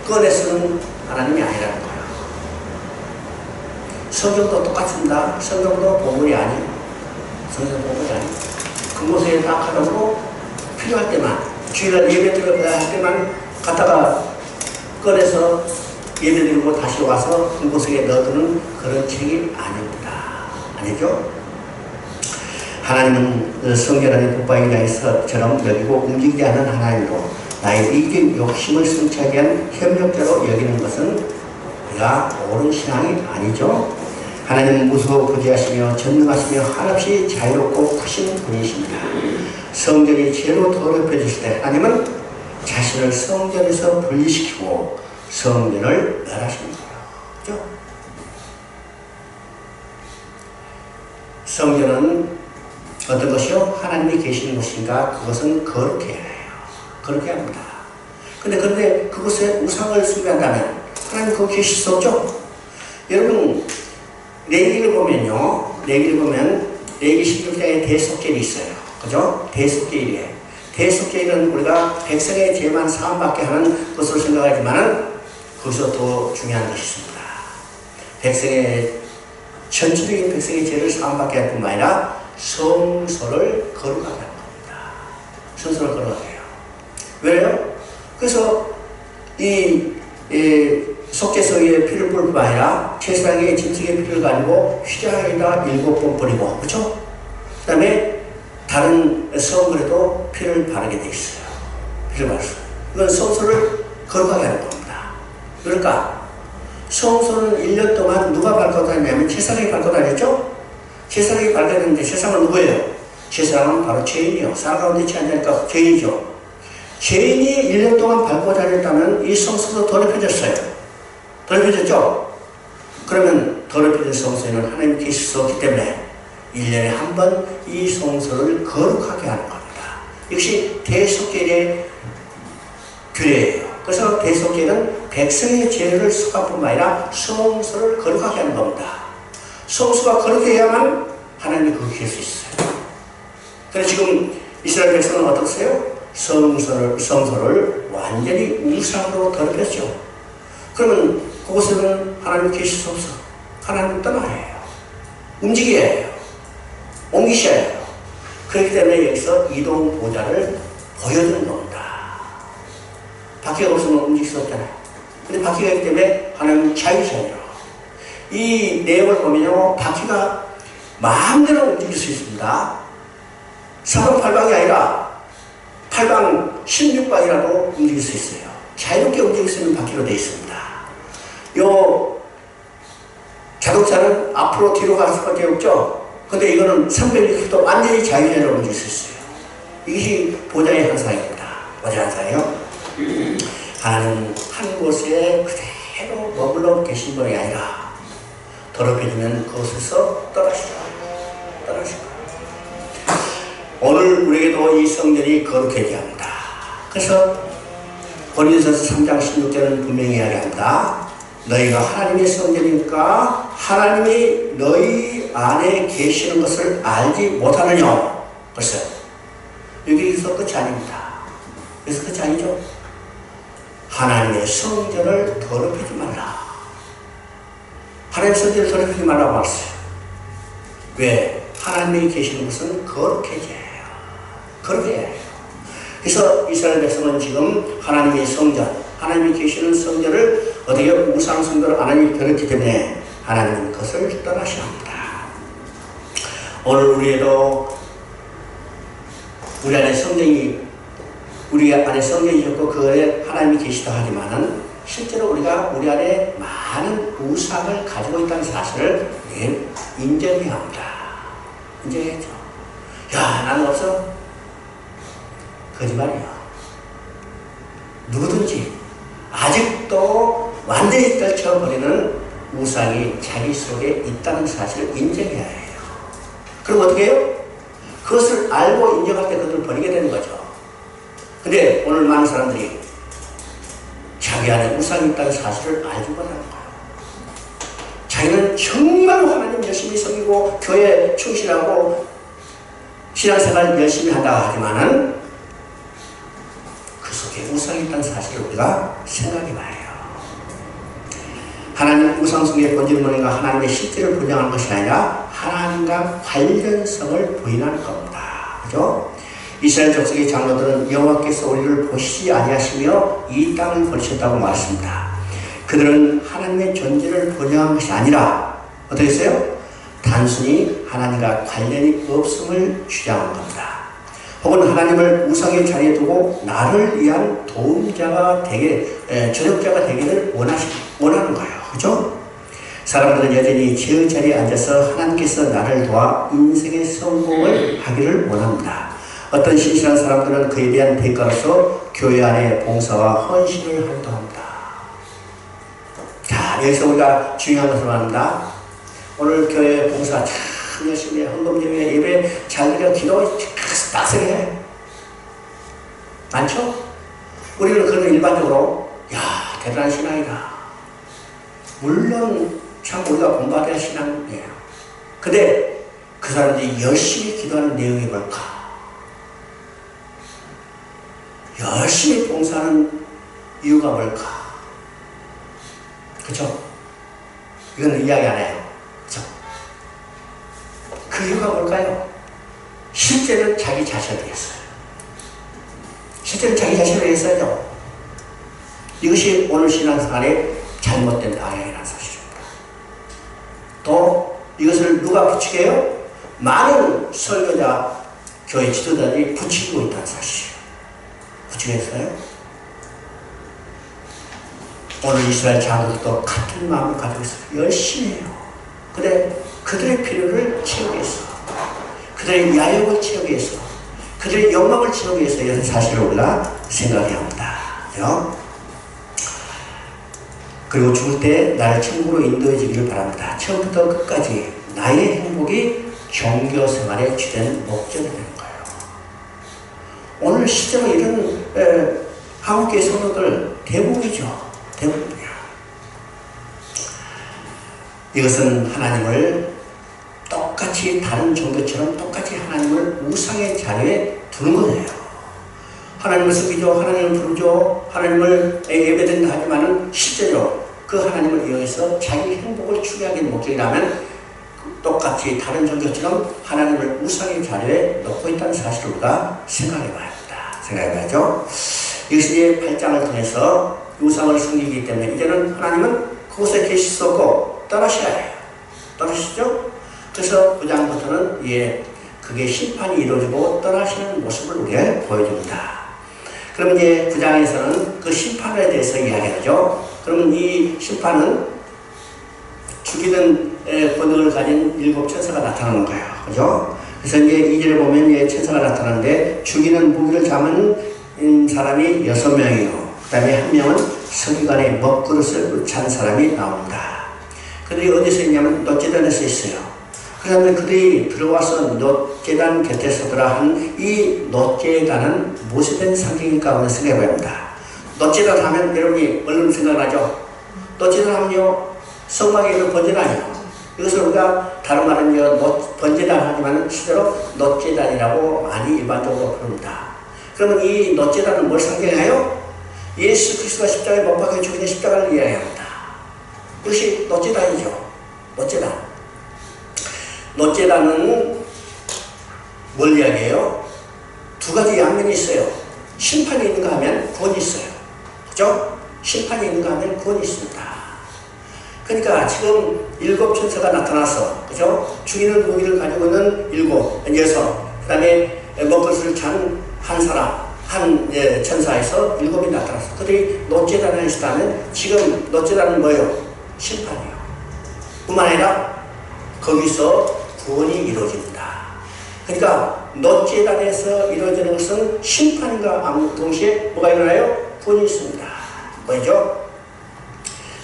꺼내 쓰는 하나님이 아니라는 거예요. 성경도 똑같습니다. 성경도 보물이 아니에요. 성경도 보물이 아니에요. 금고석에 딱 가둬두고 필요할 때만 주일날 예배 들어가야 할 때만 갖다가 꺼내서 예배 드리고 다시 와서 금고석에 넣어두는 그런 책이 아닙니다. 아니죠? 하나님은 성전 안에 붙박이자처럼 여기고 움직이지 않는 하나님으로 나의 이기적인 욕심을 승차하기 위한 협력자로 여기는 것은 우리가 옳은 신앙이 아니죠. 하나님은 무서워 부지하시며 전능하시며 한없이 자유롭고 크신 분이십니다. 성전이 죄로 더럽혀졌을 때 하나님은 자신을 성전에서 분리시키고 성전을 멸하십니다. 그렇죠? 성전은 어떤 것이요? 하나님이 계시는 곳인가? 그것은 거룩해야 해요. 거룩해야 합니다. 그런데 그곳에 우상을 숭배한다면 하나님 거기 계실 수 없죠? 여러분 레위기를 보면요. 레위기를 보면 레위기 16장에 대속죄일이 있어요. 그죠? 대속죄일이에요. 대속죄일은 우리가 백성의 죄만 사함받게 하는 것으로 생각하지만 거기서 더 중요한 것이 있습니다. 전체적인 백성의 죄를 사함받게 할 뿐만 아니라 성소를 거룩하게 하는 겁니다. 성소를 거룩하게 해요. 왜요? 그래서 이 속죄소에 피를 뿌릴 뿐만 아니라 제사장의 짐승의 피를 가지고 휘장에다 7번 뿌리고, 그렇죠? 그 다음에 다른 성물에도 피를 바르게 돼 있어요. 피를 바르어요. 이건 성소를 거룩하게 하는 겁니다. 그러니까 성소는 1년 동안 누가 밟고 다니냐면 제사장이 밟고 다녔죠? 제사장이 밟게 되는데 세상은 누구예요? 제사장은 바로 죄인이요. 사 가운데 취하니까 죄인이죠. 죄인이 1년 동안 밟고 다녔다면 이 성소도 더럽혀졌어요. 더럽혀졌죠? 그러면 더럽혀진 성소에는 하나님이 계실 수 없기 때문에 1년에 한 번 이 성소를 거룩하게 하는 겁니다. 역시 대속죄의 규례예요. 그래서 대속죄는 백성의 죄를 속할 뿐만 아니라 성소를 거룩하게 하는 겁니다. 성소가 거룩해야만 하나님이 거기 계실 수 있어요. 그래서 지금 이스라엘 백성은 어떻겠어요? 성소를 완전히 우상으로 더럽혔죠. 그러면 그곳에는 하나님 계실 수 없어. 하나님 떠나야 해요. 움직여야 해요. 옮기셔야 해요. 그렇기 때문에 여기서 이동 보좌를 보여주는 겁니다. 바퀴가 없으면 움직일 수 없잖아요. 근데 바퀴가 있기 때문에 하나님 자유자녀. 이 내용을 보면요, 바퀴가 마음대로 움직일 수 있습니다. 사방팔방이 아니라 8방, 16방이라도 움직일 수 있어요. 자유롭게 움직일 수 있는 바퀴로 되어 있습니다. 요 자동차는 앞으로 뒤로 갈 수밖에 없죠. 근데 이거는 360도 완전히 자유자재로 움직일 수 있어요. 이것이 보좌의 현상입니다. 보좌의 현상이요. 하나님 한 곳에 그대로 머물러 계신 분이 아니라 더럽혀지면 그곳에서 떠나시죠. 오늘 우리에게도 이 성전이 거룩해져야 합니다. 그래서 고린도전서 3장 16절은 분명히 이야기합니다. 너희가 하나님의 성전이니까 하나님이 너희 안에 계시는 것을 알지 못하느냐. 벌써 여기서 끝이 아닙니다. 여기서 끝이 아니죠. 하나님의 성전을 더럽히지 말라. 하나님의 성전을 더럽히지 말라고 했어요. 왜? 하나님이 계시는 것은 거룩해져야 해요. 거룩해야 해요. 그래서 이스라엘 백성은 지금 하나님의 성전, 하나님이 계시는 성전을 어떻게 우상 성전을 하나님이 더럽기 때문에 하나님은 그것을 떠나셔야 합니다. 오늘 우리에도 우리 안에 성전이 우리 안에 성전이 있고 그 안에 하나님이 계시다 하지만은 실제로 우리가 우리 안에 많은 우상을 가지고 있다는 사실을 인정해야 합니다. 인정해야죠. 야, 나는 없어? 거짓말이야. 누구든지 아직도 완전히 떨쳐버리는 우상이 자기 속에 있다는 사실을 인정해야 해요. 그럼 어떻게 해요? 그것을 알고 인정할 때 그것을 버리게 되는 거죠. 근데 오늘 많은 사람들이 자기 안에 우상이 있다는 사실을 알지 못하는 거예요. 자기는 정말 하나님 열심히 섬기고 교회 충실하고 신앙생활 열심히 한다고 하지만은 그 속에 우상이 있다는 사실을 우리가 생각해 봐야 해요. 하나님 우상 속의 본질은 뭐인가? 하나님의 실제를 부정하는 것이 아니라 하나님과 관련성을 부인하는 겁니다. 그죠? 이스라엘 족속의 장로들은 여호와께서 우리를 보시지 아니하시며 이 땅을 버리셨다고 말했습니다. 그들은 하나님의 존재를 부정한 것이 아니라 어떻게 했어요? 단순히 하나님과 관련이 없음을 주장한 겁니다. 혹은 하나님을 우상의 자리에 두고 나를 위한 도움자가 되게, 조력자가 되기를 원하는 거예요. 그죠? 사람들은 여전히 죄의 자리에 앉아서 하나님께서 나를 도와 인생의 성공을 하기를 원합니다. 어떤 신실한 사람들은 그에 대한 대가로서 교회 안에 봉사와 헌신을 하기도 합니다. 자, 여기서 우리가 중요한 것을 말합니다. 오늘 교회 봉사 참 열심히 해. 헌금 예배, 예배 잘 드려, 기도 따스해. 많죠? 우리는 그런 일반적으로 야, 대단한 신앙이다. 물론 참 우리가 공부해야 신앙이에요. 근데 그 사람들이 열심히 기도하는 내용이 뭘까? 열심히 봉사하는 이유가 뭘까? 그쵸? 이거는 이야기 안 해요. 그쵸? 그 이유가 뭘까요? 실제는 자기 자신을 위해서요. 실제는 자기 자신을 위해서죠. 이것이 오늘 신앙생활의 잘못된 방향이라는 사실입니다. 또 이것을 누가 부추겨요? 많은 설교자, 교회 지도자들이 부추기고 있다는 사실이에요. 부추겼어요? 오늘 이스라엘 장로들도 같은 마음을 가지고 있어요. 열심히 해요. 근데 그들의 필요를 채우기 위해서, 그들의 야욕을 채우기 위해서, 그들의 욕망을 채우기 위해서 이런 사실을 우리가 생각해야 합니다. 그죠? 그리고 죽을 때 나를 천국으로 인도해 주기를 바랍니다. 처음부터 끝까지 나의 행복이 종교 생활의 주된 목적이 되는 거예요. 오늘 실제로 이런 한국교회 성도들 대부분이죠. 대부분이야. 이것은 하나님을 똑같이 다른 종교처럼 똑같이 하나님을 우상의 자리에 두는 거예요. 하나님을 섬기죠. 하나님을 부르죠. 하나님을 예배드린다 하지만은 실제로 그 하나님을 이용해서 자기 행복을 추구하기 목적이라면 똑같이 다른 종교처럼 하나님을 우상의 자리에 놓고 있다는 사실을 우리가 생각해 봐야 합니다. 생각해 봐야죠. 이것이 8장을 통해서 우상을 섬기기 때문에 이제는 하나님은 그곳에 계실 수 없고 떠나셔야 해요. 떠나시죠? 그래서 9장부터는 그게 심판이 이루어지고 떠나시는 모습을 우리에게 보여줍니다. 그럼 이제 9장에서는 그 심판에 대해서 이야기하죠. 그러면 이 심판은 죽이는 권능을 가진 7 천사가 나타나는 거예요. 그죠? 그래서 이제 2절에 보면 천사가 나타나는데 죽이는 무기를 잡은 사람이 6명이요. 그 다음에 1명은 서기관의 먹그릇을 찬 사람이 나옵니다. 그들이 어디서 있냐면 놋제단에서 있어요. 그런데 그들이 들어와서 놋제단 곁에 서더라 한 이 놋제단은 무엇에 대한 상징일까 한번 생각해 봐야 합니다. 놋제단 하면 여러분이 얼른 생각나죠? 놋제단 하면요, 성막에 있는 번제단이요. 이것을 우리가 다른 말은 번제단 하지만 실제로 놋제단이라고 많이 일반적으로 부릅니다. 그러면 이 놋제단은 뭘 상징해요? 예수 그리스도가 십자가에 못 박혀 죽은 십자가를 이야기합니다. 이것이 놋제단이죠. 놋제단. 놋제단은 뭘 이야기해요? 2가지 양면이 있어요. 심판이 있는가 하면 구원이 있어요. 그죠? 심판이 있는가 하면 구원이 있습니다. 그러니까 지금 7 천사가 나타나서, 그죠? 죽이는 무기를 가지고 있는 7, 6, 그 다음에 먹것을 찬 한 사람, 한 천사에서 7이 나타났어. 그들이 놋제단에 있다면 지금 놋제단은 뭐예요? 심판이에요. 뿐만 아니라 거기서 구원이 이루어집니다. 그러니까 놋제단에서 이루어지는 것은 심판과 동시에 뭐가 일어나요? 구원이 있습니다. 뭐죠?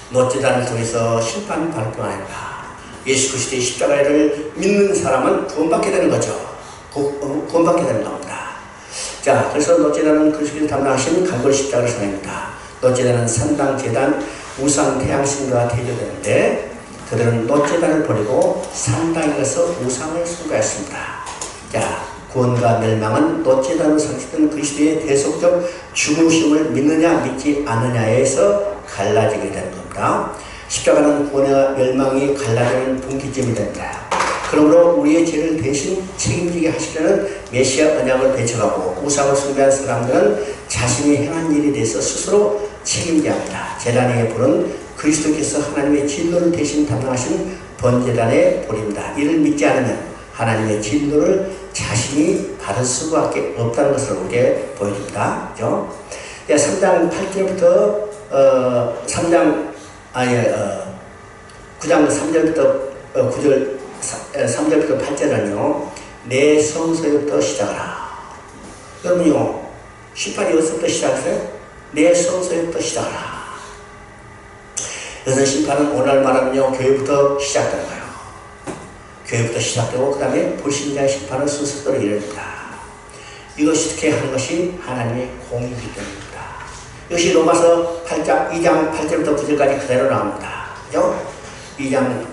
놋제단을 통해서 심판을 받을 뿐 아니라 예수 그리스도의 십자가를 믿는 사람은 구원받게 되는 거죠. 구원받게 되는 겁니다. 자, 그래서 놋제단은 그리스도를 담당하신 갈보리 십자가를 상합니다. 놋제단은 산당, 제단, 우상, 태양신과 대조되는데 그들은 놋제단을 버리고 산당에 가서 우상을 숭배했습니다. 자, 구원과 멸망은 놋제단으로 상징된 그리스도의 대속적 죽으심을 믿느냐 믿지 않느냐에서 갈라지게 되는 겁니다. 십자가는 구원과 멸망이 갈라지는 분기점이 된다. 그러므로 우리의 죄를 대신 책임지게 하시려는 메시아 언약을 배척하고 우상을 숭배한 사람들은 자신이 행한 일에 대해서 스스로 책임져야 합니다. 제단의 불은 그리스도께서 하나님의 진노를 대신 담당하신 번제단의 불입니다. 이를 믿지 않으면 하나님의 진노를 자신이 받을 수밖에 없다는 것을 우리에게 보여줍니다. 그죠? 3장 8절부터 9장 3절부터 9절 3절부터 8절은요, 내 성소에부터 시작하라. 여러분요, 심판이 어디서부터 시작했어요? 내 성소에부터 시작하라. 그래서 심판은 오늘 말하면요, 교회부터 시작되는 거예요. 교회부터 시작되고, 그 다음에 불신자의 심판은 순서대로 이루어집니다. 이것이 어떻게 하는 것이 하나님의 공이기 때문입니다. 이것이 로마서 2장 8절부터 9절까지 그대로 나옵니다. 그죠?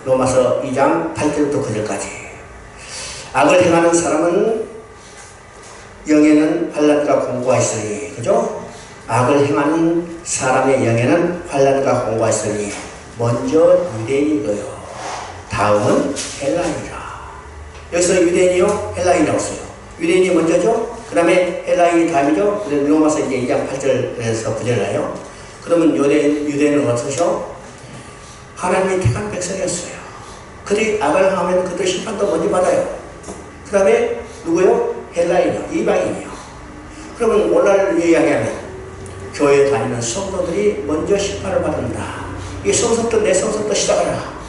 로마서 2장 8절부터 9절까지. 악을 행하는 사람은 영에는 환난과 공고가 있으니, 그죠? 악을 행하는 사람의 영에는 환난과 공고가 있으니 먼저 유대인이고요. 다음은 헬라인이라. 여기서 유대인이요, 헬라인이라고 써요. 유대인이 먼저죠. 그 다음에 헬라인이 다음이죠. 로마서 이제 2장 8절에서 9절 나요. 그러면 유대인은 어떠셔? 하나님이 택한 백성이었어요. 그들이 악을 하면 그들 심판도 먼저 받아요. 그 다음에 누구요? 헬라인이요. 이방인이요. 그러면 오늘날 이야기하면 교회에 다니는 성도들이 먼저 심판을 받는다. 이 성서부터 내 성서부터 시작하라.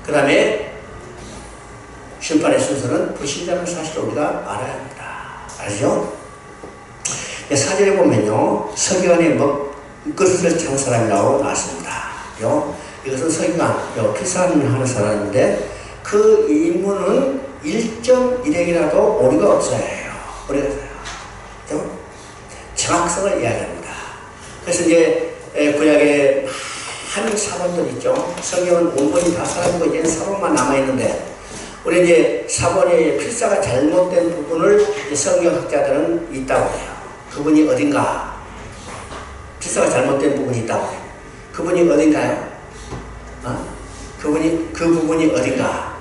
그 다음에 심판의 순서는 불신자라는 사실을 우리가 알아야 합니다. 알죠? 4절에 보면요, 서기관의 먹그릇을 찬 사람이라고 나왔습니다. 이것은 서기관, 필사하는 사람인데 그 인물은 1.1핵이라도 오류가 없어야 해요. 오류가 없어요. 정확성을 이야기합니다. 그래서 이제 구약에 한 사본들 있죠. 성경은 온본이 다 사라지고 이제 사본만 남아있는데 우리 이제 사본의 필사가 잘못된 부분을 성경학자들은 있다고 해요. 그분이 어딘가? 필사가 잘못된 부분이 있다고. 그분이 어딘가요? 그 부분이 어딘가?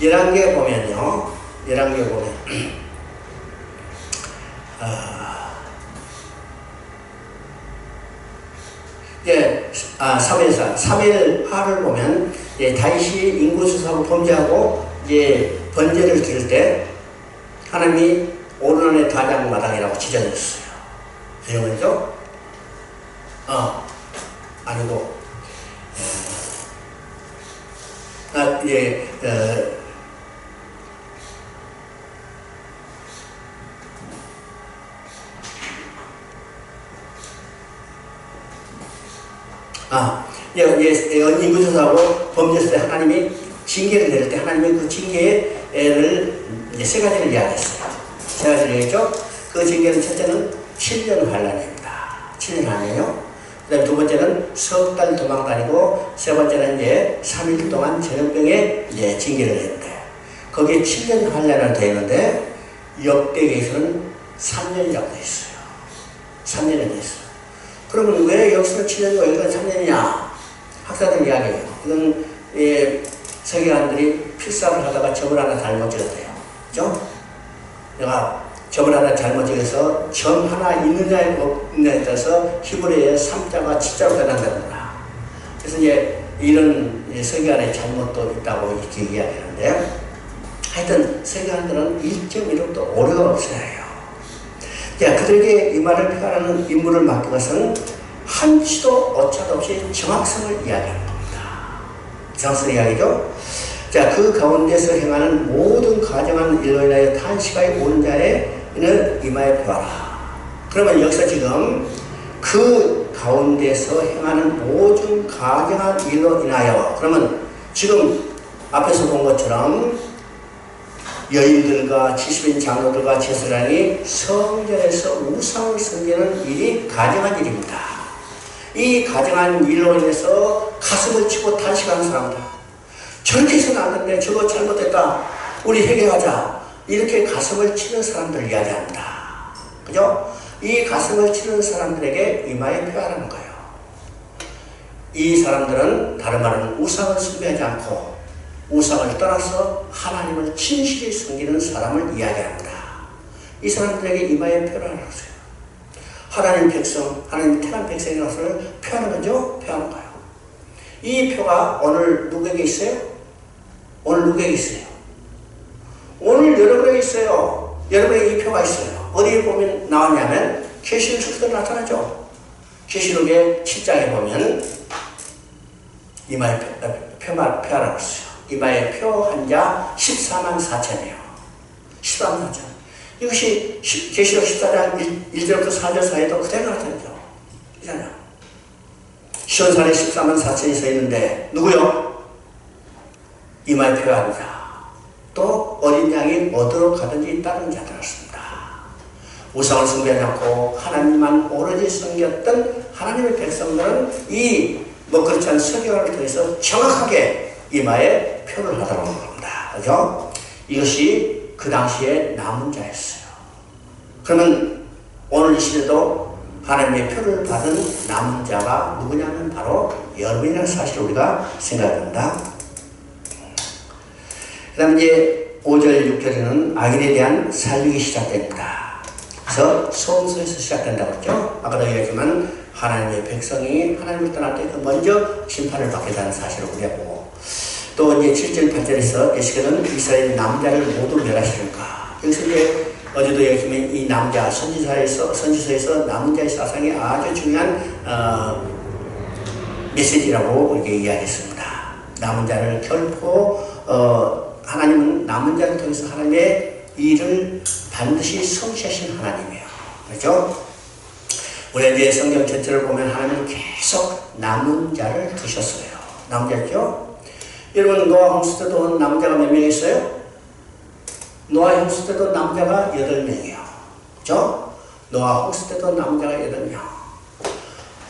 열왕기에 보면요. 열왕기에 보면 사무엘하를 보면 다윗이 인구수사하고 범죄하고 번제를 드릴 때 하나님이 오르난의 다장마당이라고 지정했어요. 그죠? 아니고 인구조사하고 범죄했을 때 하나님이 징계를 내릴 때 하나님이 그 징계를 세 가지를 이야기했어요. 세 가지를 얘기했죠. 그 징계는 첫째는 7년 환란입니다. 7년 환란이요. 그 다음에 두 번째는 석 달 도망 다니고 세 번째는 3일 동안 전염병에 징계를 했는데 거기에 7년 환란을 되어 있는데 역대기에서는 3년이라고 되어 있어요. 3년이 되어 있어요. 그러면 왜 여기서는 7년이고 여기서는 3년이냐? 학자들 이야기해요. 이건 세계관들이 필사를 하다가 점을 하나 잘못 찍었대요. 그죠? 내가 점을 하나 잘못 찍어서 점 하나 있느냐에 없느냐에 따라서 히브리어의 3자가 7자로 변한다구나. 그래서 이런 세계관의 잘못도 있다고 이렇게 이야기하는데 하여튼 세계관들은 1.1도 오류가 없어야 해요. 그들에게 이 말을 표현하는 임무를 맡긴 것은 한치도 오차도 없이 정확성을 이야기하는 겁니다. 정확성을 이야기죠. 그 가운데서 행하는 모든 가정한 일로 인하여 탄식하여 오는 자에는 이마에 표하라. 그러면 여기서 지금 그 가운데서 행하는 모든 가정한 일로 인하여, 그러면 지금 앞에서 본 것처럼 여인들과 70인 장로들과 제사장이 성전에서 우상을 섬기는 일이 가정한 일입니다. 이 가정한 일로 인해서 가슴을 치고 탄식하는 사람들, 저렇게 해서는 안 되는데 저거 잘못했다, 우리 회개하자, 이렇게 가슴을 치는 사람들 이야기합니다. 그죠? 이 가슴을 치는 사람들에게 이마에 표하는 거예요. 이 사람들은 다른 말은 우상을 숭배하지 않고 우상을 떠나서 하나님을 진실히 섬기는 사람을 이야기합니다. 이 사람들에게 이마에 표현하는 것이에요. 하나님 백성, 하나님 택한 백성의 것을 표하는 거죠? 표하는 거예요. 이 표가 오늘 누구에게 있어요? 오늘 누구에게 있어요? 오늘 여러분에게 있어요. 여러분에게 이 표가 있어요. 어디에 보면 나왔냐면 계시록 속에도 나타나죠. 계시록의 7장에 보면 이마에 표하라고 했어요. 이마에 표 한 자 14만 4천이에요. 14만 4천. 이것이 계시록 14장 1절부터 4절 사이에도 그대로 나타나죠. 이잖아요. 시온산에 14만 4천이 서 있는데 누구요? 이마에 표한 자. 또 어린 양이 어디로 가든지 따르는 자들이었습니다. 우상을 숭배하지 않고 하나님만 오로지 섬겼던 하나님의 백성들은 이 그렇지 않은 설교를 통해서 정확하게 이마에 표를 하도록 한 겁니다. 그죠? 이것이 그 당시에 남은 자였어요. 그러면 오늘 이 시대도 하나님의 표를 받은 남은 자가 누구냐면 바로 여러분이라는 사실을 우리가 생각합니다. 그 다음 5절, 6절에는 악인에 대한 살육이 시작됩니다. 그래서 소음소에서 시작된다고 했죠. 아까도 얘기했지만 하나님의 백성이 하나님을 떠날 때 먼저 심판을 받게 되는 사실을 우리가 보고, 또 7절, 8절에서 에스겔은 이스라엘 남자를 모두 멸하시는가. 여기서 어제도 얘기했지만 이 남자, 선지서에서 남은 자의 사상이 아주 중요한 메시지라고 이렇게 이야기했습니다. 남은 자를 결코 하나님은 남은 자를 통해서 하나님의 일을 반드시 성취하신 하나님이에요. 그렇죠? 우리 성경 전체를 보면 하나님은 계속 남은 자를 두셨어요. 남은 자죠? 여러분, 노아 홍수 때도 남자가 몇 명 있어요? 노아 홍수 때도 남자가 8명이에요. 그죠? 노아 홍수 때도 남자가 8명.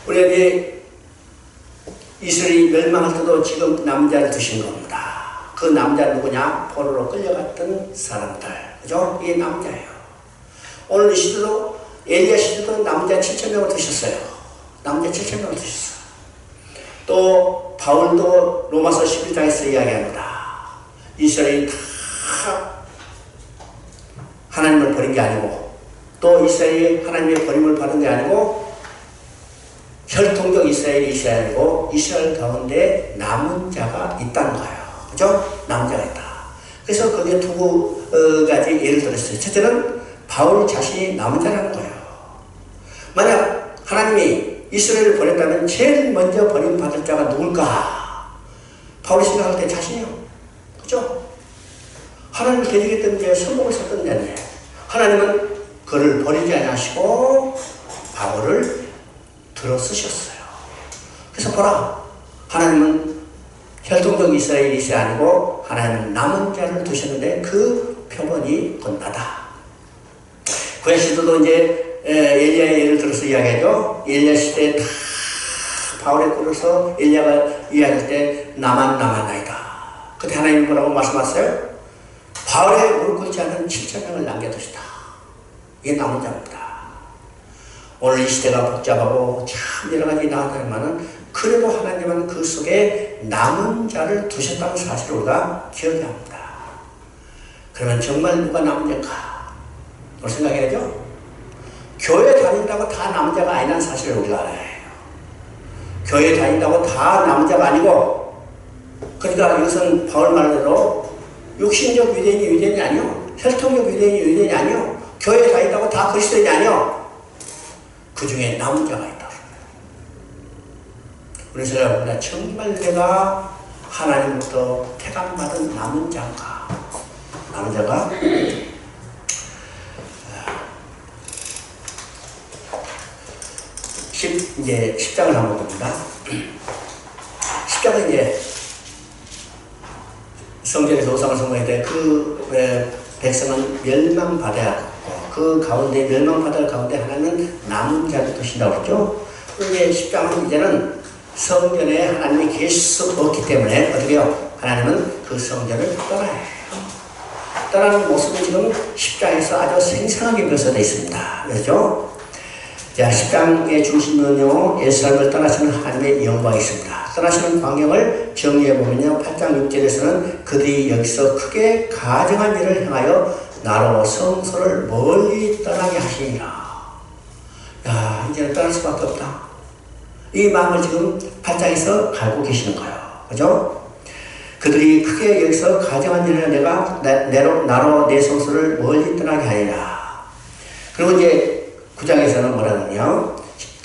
우리 이스라엘이 멸망할 때도 지금 남자를 두신 겁니다. 그 남자 누구냐? 포로로 끌려갔던 사람들. 그죠? 이게 남자예요. 오늘 이 시대도 엘리야 시대도 남은 자 7,000명을 드셨어요. 남은 자 7,000명을 드셨어요. 또 바울도 로마서 11장에서 이야기합니다. 이스라엘이 다 하나님을 버린 게 아니고 또 이스라엘이 하나님의 버림을 받은 게 아니고 혈통적 이스라엘이 아니고 이스라엘 가운데 남은 자가 있다는 거예요. 그죠? 남은 자가 있다. 그래서 거기에 두 가지 예를 들었어요. 첫째는 바울 자신이 남은 자라는 거예요. 만약 하나님이 이스라엘을 버렸다면 제일 먼저 버림받을 자가 누굴까? 바울이 생각할 때 자신이요. 그죠? 하나님을 대적했던 게 성공을 썼던 자인데 하나님은 그를 버리지 않으시고 바울을 들어 쓰셨어요. 그래서 보라, 하나님은 혈통적 이스라엘이 아니고 하나님은 남은 자를 두셨는데 그 표본이 곧 나다. 구약 시대도 이제 엘리야의 예를 들어서 이야기하죠. 엘리야 시대에 다 바울에 꿇어서 엘리야가 이야기할 때 나만 남았나이다. 그때 하나님이 뭐라고 말씀하셨어요? 바울에 무릎 꿇지 않은 7,000명을 남겨두시다. 이게 남은 자입니다. 오늘 이 시대가 복잡하고 참 여러 가지 나왔다지만은 그래도 하나님은 그 속에 남은 자를 두셨다는 사실을 우리가 기억해야 합니다. 그러면 정말 누가 남은 자인가? 그걸 생각해야죠. 교회 다닌다고 다 남은 자가 아니라는 사실을 우리가 알아야 해요. 교회 다닌다고 다 남은 자가 아니고, 그러니까 이것은 바울 말대로 육신적 유대인이 아니요, 혈통적 유대인이 아니요, 교회 다닌다고 다 그리스도인이 아니요, 그 중에 남은 자가 있다. 우리 생각합니다. 정말 내가 하나님부터 택함받은 남은 자인가? 남은 자가 이제 10장을 한번 봅니다. 10장은 이제 성전에서 우상을 섬기게 돼 그 백성은 멸망받아야 하고 그 가운데 멸망받을 가운데 하나님은 남은 자를 두신다고 그랬죠. 이제 10장은 이제는 성전에 하나님이 계실 수 없기 때문에 어떻게 해요? 하나님은 그 성전을 떠나야 해요. 떠나는 모습은 지금 10장에서 아주 생생하게 묘사되어 있습니다. 그렇죠? 자, 10장의 중심은요, 예루살렘을 떠나시는 하나님의 영광이 있습니다. 떠나시는 광경을 정리해보면요, 8장 6절에서는 그들이 여기서 크게 가증한 일을 행하여 나로 성소를 멀리 떠나게 하시니라. 야, 이제는 떠날 수밖에 없다. 이 마음을 지금 8장에서 갈고 계시는 거예요. 그죠? 그들이 크게 여기서 가증한 일을 내가 나로 내 성소를 멀리 떠나게 하리라. 그리고 이제 9장에서는 뭐라느냐,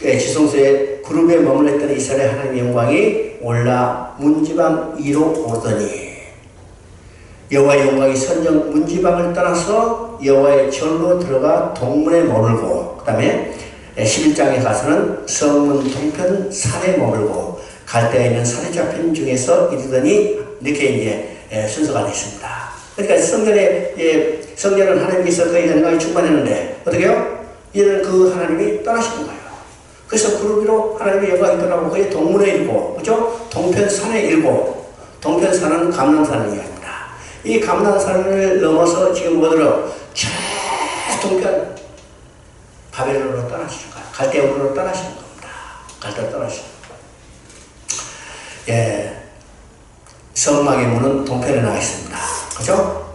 지성소에 그룹에 머물렀던 이스라엘 하나님의 영광이 올라 문지방 위로 오더니 여호와의 영광이 선정 문지방을 떠나서 여호와의 절로 들어가 동문에 머물고, 그 다음에 11장에 가서는 성문 동편 산에 머물고 갈대에 있는 산에 잡힌 중에서 이르더니 이렇게 이제 순서가 되어 있습니다. 그러니까 성전은 하나님께서 그의 영광이 충만했는데 어떻게 해요? 이제는 그 하나님이 떠나시는 거예요. 그래서 그룹 위로 하나님의 영광이 떠나고 그의 동문에 일고, 그죠? 동편산에 일고, 동편산은 감람산을 이야기합니다. 이 감람산을 넘어서 지금 어디로? 저 동편 바벨론으로 떠나시는 거예요. 갈대우르로 떠나시는 겁니다. 갈대로 떠나시는 거예요. 예, 성막의 문은 동편에 나와 있습니다. 그죠?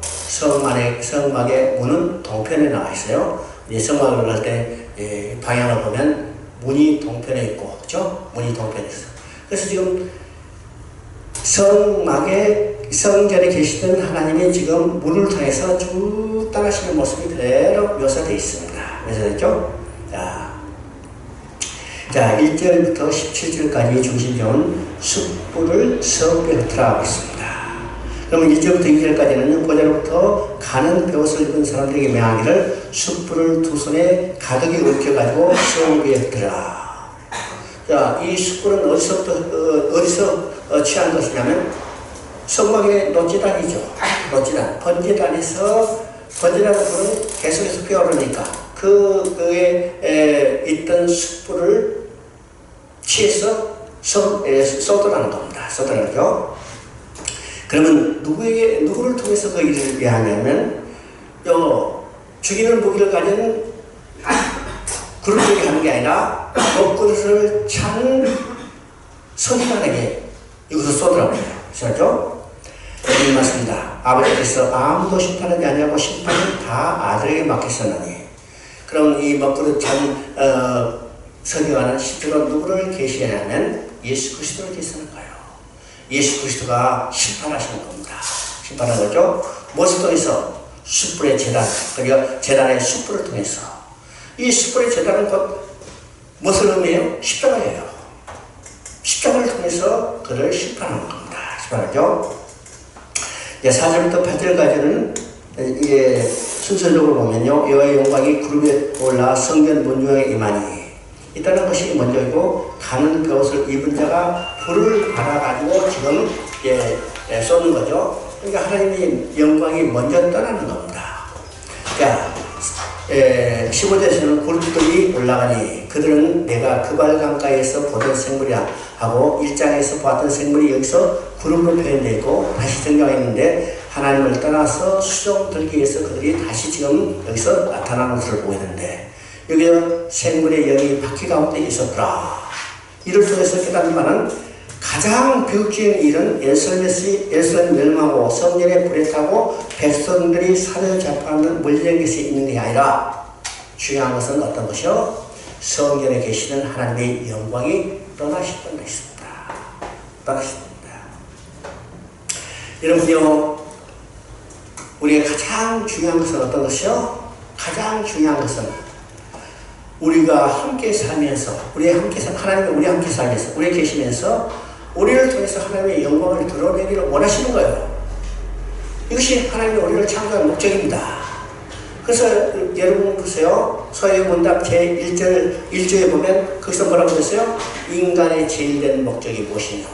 성막의 문은 동편에 나와 있어요. 성막을 갈 때 방향을 보면 문이 동편에 있고, 그죠? 문이 동편에 있어. 그래서 지금 성전에 계시던 하나님이 지금 문을 통해서 쭉 떠나시는 모습이 그대로 묘사되어 있습니다. 묘사됐죠? 자, 1절부터 17절까지 중심적인 숯불을 성벽에 흩으라고 있습니다. 그러면 1절부터 2절까지는 보좌로부터 가는 베옷을 입은 사람들에게 명하기를 숯불을 두 손에 가득히 얽혀가지고 성벽에 흩으라. 자, 이 숯불은 어디서 취한 것이냐면 성막의 노지단이죠. 노지단. 번제단에서 번제단의 불은 계속해서 피어오르니까 그에 있던 숯불을 취해서 쏟으라는 겁니다. 쏟으라죠. 그러면 누구를 통해서 그 일을 하냐면 죽이는 무기를 가진 그룹들이 하는 게 아니라 먹그릇을 찬 선지자에게 이것을 쏘더라고요. 그렇죠? 여기 맞습니다. 아버지께서 아무도 심판하지 아니하고 심판은 다 아들에게 맡겼었나니. 그럼 이 먹그릇 찬 선지자는 실제로 누구를 계시하냐면 예수 그리스도를 계시하는 거예요. 예수 그리스도가 심판하시는 겁니다. 심판하는 거죠. 무엇을 통해서? 숯불의 제단, 그러니까 제단의 숯불을 통해서. 이 숯불의 제단은 곧 무엇을 의미해요? 십자가예요. 십자가를 통해서 그를 심판하는 겁니다. 심판하죠. 4절부터 8절까지는 이게 순서적으로 보면요. 여호와의 영광이 구름에 올라 성전 문중에 임하니. 있다는 것이 먼저이고, 가는 벼옷을 입은 자가 불을 받아가지고 지금 쏘는 거죠. 그러니까 하나님의 영광이 먼저 떠나는 겁니다. 자, 15절에서는 구름들이 올라가니 그들은 내가 그발 강가에서 보던 생물이야 하고 1장에서 보았던 생물이 여기서 구름으로 표현되어 있고 다시 등장했는데 하나님을 떠나서 수종 들기 위해서 그들이 다시 지금 여기서 나타나는 것을 보고 있는데 여기서 생물의 영이 바퀴 가운데 있었더라. 이를 통해서 깨닫는 바는 가장 비극적인 일은 예루살렘 멸망하고 성전에 불에 타고 백성들이 사로잡혀가는 물리적인 것이 있는 게 아니라 중요한 것은 어떤 것이요? 성전에 계시는 하나님의 영광이 떠나셨던 것입니다. 떠나셨습니다. 여러분요, 우리의 가장 중요한 것은 어떤 것이요? 가장 중요한 것은 우리가 함께 살면서, 하나님과 우리 함께 살면서, 우리 계시면서 우리를 통해서 하나님의 영광을 드러내기를 원하시는 거예요. 이것이 하나님이 우리를 창조한 목적입니다. 그래서 여러분 보세요. 서예문답 제1조에 보면 거기서 뭐라고 그랬어요? 인간의 제일된 목적이 무엇이냐?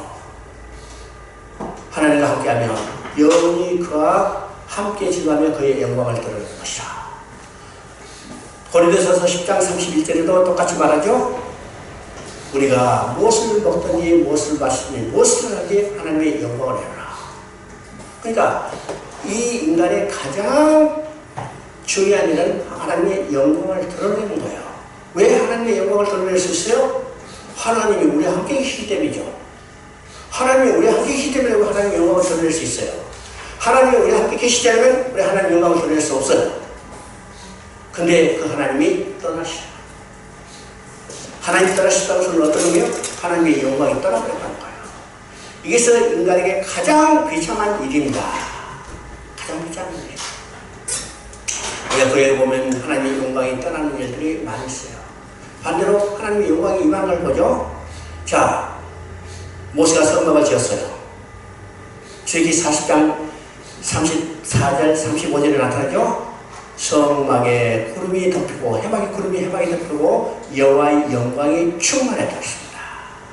하나님과 함께하며 영원히 그와 함께 지나며 그의 영광을 드러내는 것이다. 고린도서서 10장 31절에도 똑같이 말하죠. 우리가 무엇을 먹든지 무엇을 마시든지 무엇을 하든지 하나님의 영광을 해라. 그러니까 이 인간의 가장 중요한 일은 하나님의 영광을 드러내는 거예요. 왜 하나님의 영광을 드러낼 수 있어요? 하나님이 우리와 함께 계시기 때문이죠. 하나님이 우리와 함께 계시기 때문에 하나님의 영광을 드러낼 수 있어요. 하나님이 우리와 함께 계시지 않으면 우리 하나님의 영광을 드러낼 수 없어요. 근데 그 하나님이 떠나시죠. 하나님이 떠나셨다고 저는 어떤 의미요? 하나님의 영광이 떠나버렸다는 거예요. 이것은 인간에게 가장 비참한 일입니다. 가장 비참한 일이에요. 우리가 그에 보면 하나님의 영광이 떠나는 일들이 많이 있어요. 반대로 하나님의 영광이 임한 걸 보죠. 자, 모세가 성막을 지었어요. 출애굽기 40장 34절 35절에 나타나죠. 성막에 구름이 덮이고 해막에 덮이고 여호와의 영광이 충만했습니다.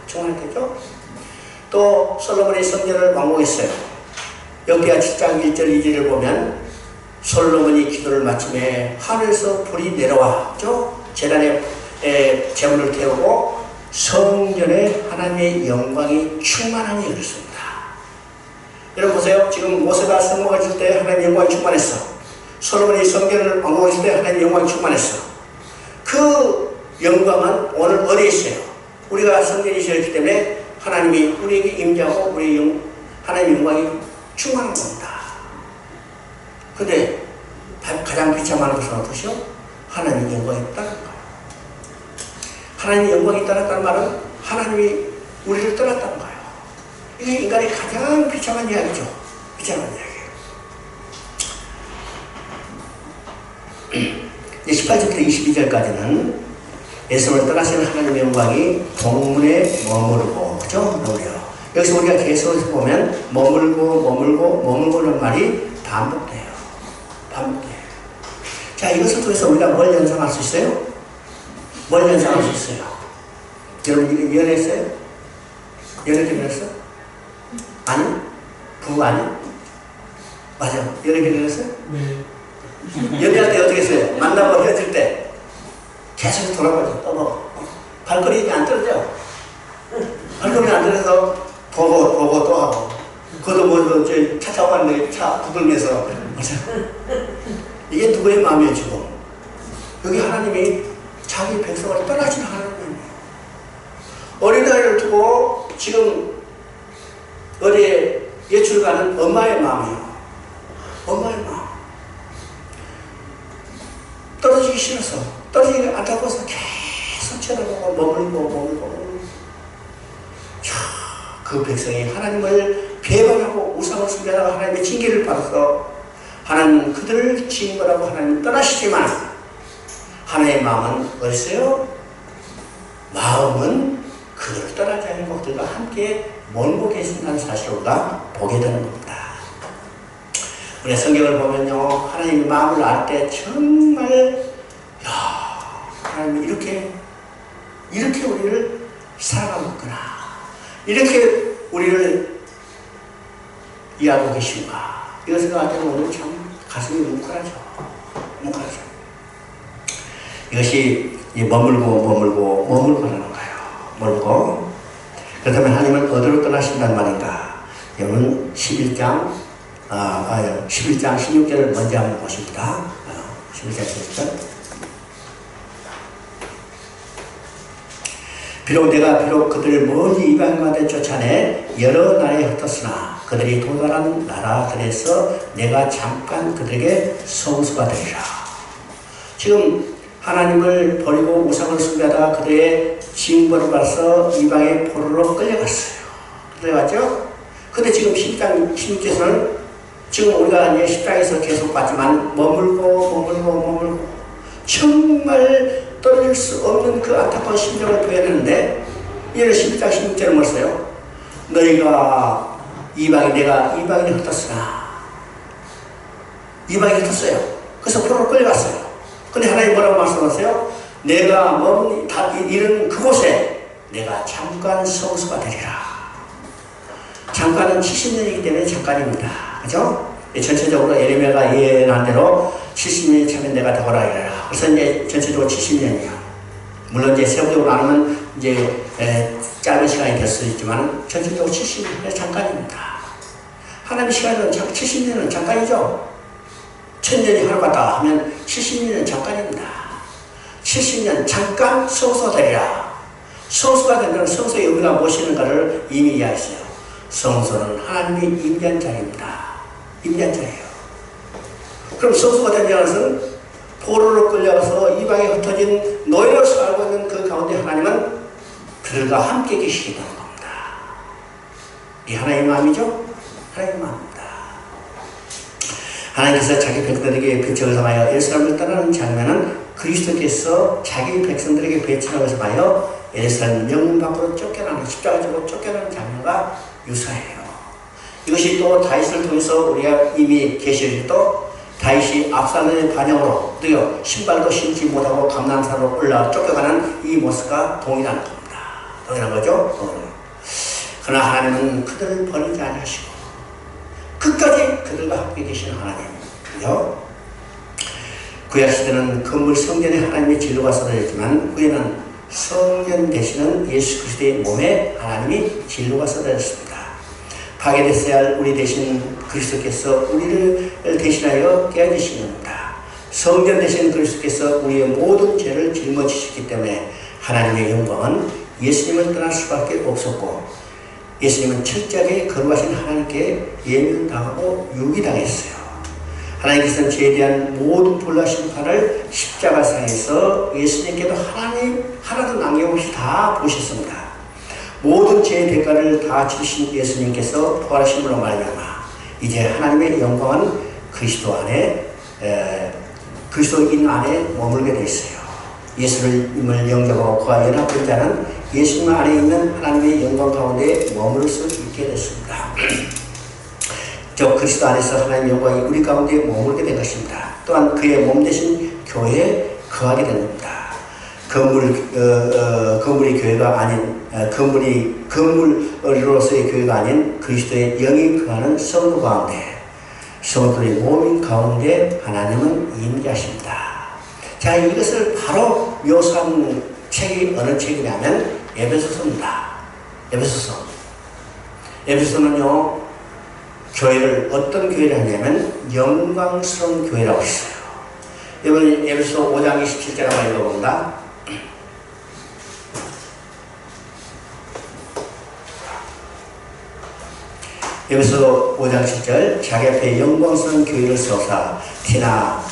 충만했죠. 또 솔로몬의 성전을 완공했어요. 역대하 7장 1절 2절을 보면 솔로몬이 기도를 마침에 하늘에서 불이 내려왔죠. 제단에 제물을 태우고 성전에 하나님의 영광이 충만하니 그렇습니다. 여러분 보세요. 지금 모세가 성막을 질 때 하나님의 영광이 충만했어. 솔로몬이 성전을 완공했을 때 하나님의 영광이 충만했어. 그 영광은 오늘 어디에 있어요? 우리가 성전이 되었기 때문에 하나님이 우리에게 임재하고 하나님의 영광이 충만한 겁니다. 근데 가장 비참한 것은 어떠시오? 하나님의 영광이 떠난 거예요. 하나님의 영광이 떠났다는 말은 하나님이 우리를 떠났다는 거예요. 이게 인간의 가장 비참한 이야기죠. 비참한 이야기. 18절부터 22절까지는 예수를 떠나시는 하나님의 영광이 동문에 머무르고, 그죠? 여기서 우리가 계속 보면 머물고는 말이 반복돼요. 자, 이것을 통해서 우리가 뭘 연상할 수 있어요? 뭘 연상할 수 있어요? 여러분, 이거 연애했어요? 연애 좀 했어? 아니? 부부 아니? 맞아. 연애 결혼했어요? 네. 연애할 때 어떻게 했어요? 만나고 헤어질 때 계속 돌아가죠. 떠먹어. 발걸음이 안 떨어져. 발걸음이 안 떨어져서 보고 또 하고. 그것도 차 타고 가는데 차 부들면서. 이게 누구의 마음이에요, 지금? 여기 하나님이 자기 백성을 떠나지 않았느냐. 어린아이를 두고 지금 어디에 예출 가는 엄마의 마음이요. 엄마의 마음. 떨어지기 싫어서, 떨어지기 안타까워서 계속 쳐다보고 머물고. 그 백성이 하나님을 배반하고 우상을 숭배하다가 하나님의 징계를 받아서 하나님 그들을 징벌하고 하나님 떠나시지만 하나님의 마음은 어딨어요? 마음은 그들을 떠나지 않고 그들과 함께 멀고 계신다는 사실을 우리가 보게 되는 겁니다. 우리 성경을 보면요, 하나님의 마음을 알 때 정말 하나님이 이렇게 우리를 사랑하고 있구나, 이렇게 우리를 이해하고 계신가, 이거 생각할 때는 오늘 참 가슴이 뭉클하죠. 이것이 머물고라는 거예요. 머물고. 그렇다면 하나님은 어디로 떠나신단 말인가? 여러분 11장 16절을 먼저 한번 보십니다. 11장 16절. 비록 그들을 멀리 이방인한테 쫓아내 여러 나라에 흩었으나 그들이 도달한 나라들에서 내가 잠깐 그들에게 성수가 되리라. 지금 하나님을 버리고 우상을 숭배하다가 그들의 징벌을 받아서 이방의 포로로 끌려갔어요. 끌려갔죠? 근데 지금 10장 16절에서는 지금 우리가 이제 10장에서 계속 봤지만 머물고 정말 떨어질 수 없는 그 안타까운 심정을 표현했는데, 이제는 11장 16절을 뭐였어요? 너희가 내가 이방인이 흩었으나, 이방인이 흩었어요. 그래서 포로로 끌려갔어요. 근데 하나님 뭐라고 말씀하세요? 내가 이런 그곳에 내가 잠깐 성수가 되리라. 잠깐은 70년이기 때문에 잠깐입니다. 그죠? 전체적으로 예레미야가 예언한 대로 70년이 차면 내가 되거라 이래라. 그래서 이제 전체적으로 70년이야. 물론 이제 세부적으로 나누면 이제 짧은 시간이 될 수 있지만 전체적으로 70년이 잠깐입니다. 하나님의 시간은 70년은 잠깐이죠. 1000년이 하루 갔다 하면 70년은 잠깐입니다. 70년 잠깐 성수가 되리라. 성수가 된다는 성수의 의미가 무엇인가를 이미 이해했어요. 성소는 하나님의 임재한 자리입니다. 임재한 자리예요. 그럼 성소가 된다는 것은 포로로 끌려가서 이방에 흩어진 노예로 살고 있는 그 가운데 하나님은 그들과 함께 계시게 되는 겁니다. 이 하나님의 마음이죠? 하나님의 마음입니다. 하나님께서 자기 백성들에게 배척을 삼하여 예루살렘을 떠나는 장면은 그리스도께서 자기 백성들에게 배척을 삼하여 예루살렘 명문 밖으로 쫓겨나는, 십자가적으로 쫓겨나는 장면과 유사해요. 이것이 또 다윗을 통해서 우리가 이미 계시록도 다윗이 압살롬의 반역으로 또 신발도 신지 못하고 감람산으로 올라 쫓겨가는 이 모습과 동일한 겁니다. 동일한 거죠? 그러나 하나님은 그들을 버리지 아니하시고 끝까지 그들과 함께 계시는 하나님이요. 구약시대는 건물 성전에 하나님의 진로가 쏟아졌지만 후에는 성전 되시는 예수 그리스도의 몸에 하나님이 진로가 쏟아졌습니다. 파괴됐어야 할 우리 대신 그리스도께서 우리를 대신하여 깨어지신 겁니다. 성전 되신 그리스도께서 우리의 모든 죄를 짊어지셨기 때문에 하나님의 영광은 예수님을 떠날 수밖에 없었고, 예수님은 철저하게 거룩하신 하나님께 예면당하고 유기당했어요. 하나님께서는 죄에 대한 모든 불과 심판을 십자가상에서 예수님께도 하나도 남김없이 다 보셨습니다. 모든 죄의 대가를 다 치르신 예수님께서 부활하심으로 말미암아 이제 하나님의 영광은 그리스도인 안에 머물게 되어 있어요. 예수님을 영접하고 그와 연합된 자는 예수님 안에 있는 하나님의 영광 가운데 머물 수 있게 됐습니다. 저 그리스도 안에서 하나님의 영광이 우리 가운데 머물게 된 것입니다. 또한 그의 몸 대신 교회에 거하게 된 겁니다. 건물이 교회가 아닌, 건물로서의 교회가 아닌 그리스도의 영이 거하는 성도 가운데, 성도의 몸인 가운데 하나님은 임재하십니다. 자, 이것을 바로 묘사한 책이 어느 책이냐면 에베소서입니다. 에베소서는요, 교회를 어떤 교회를 하냐면 영광스러운 교회라고 했어요. 여러분 에베소 5장 27절 한번 읽어봅니다. 에베소 5장 7절 자기 앞에 영광스러운 교회를 세우사 티나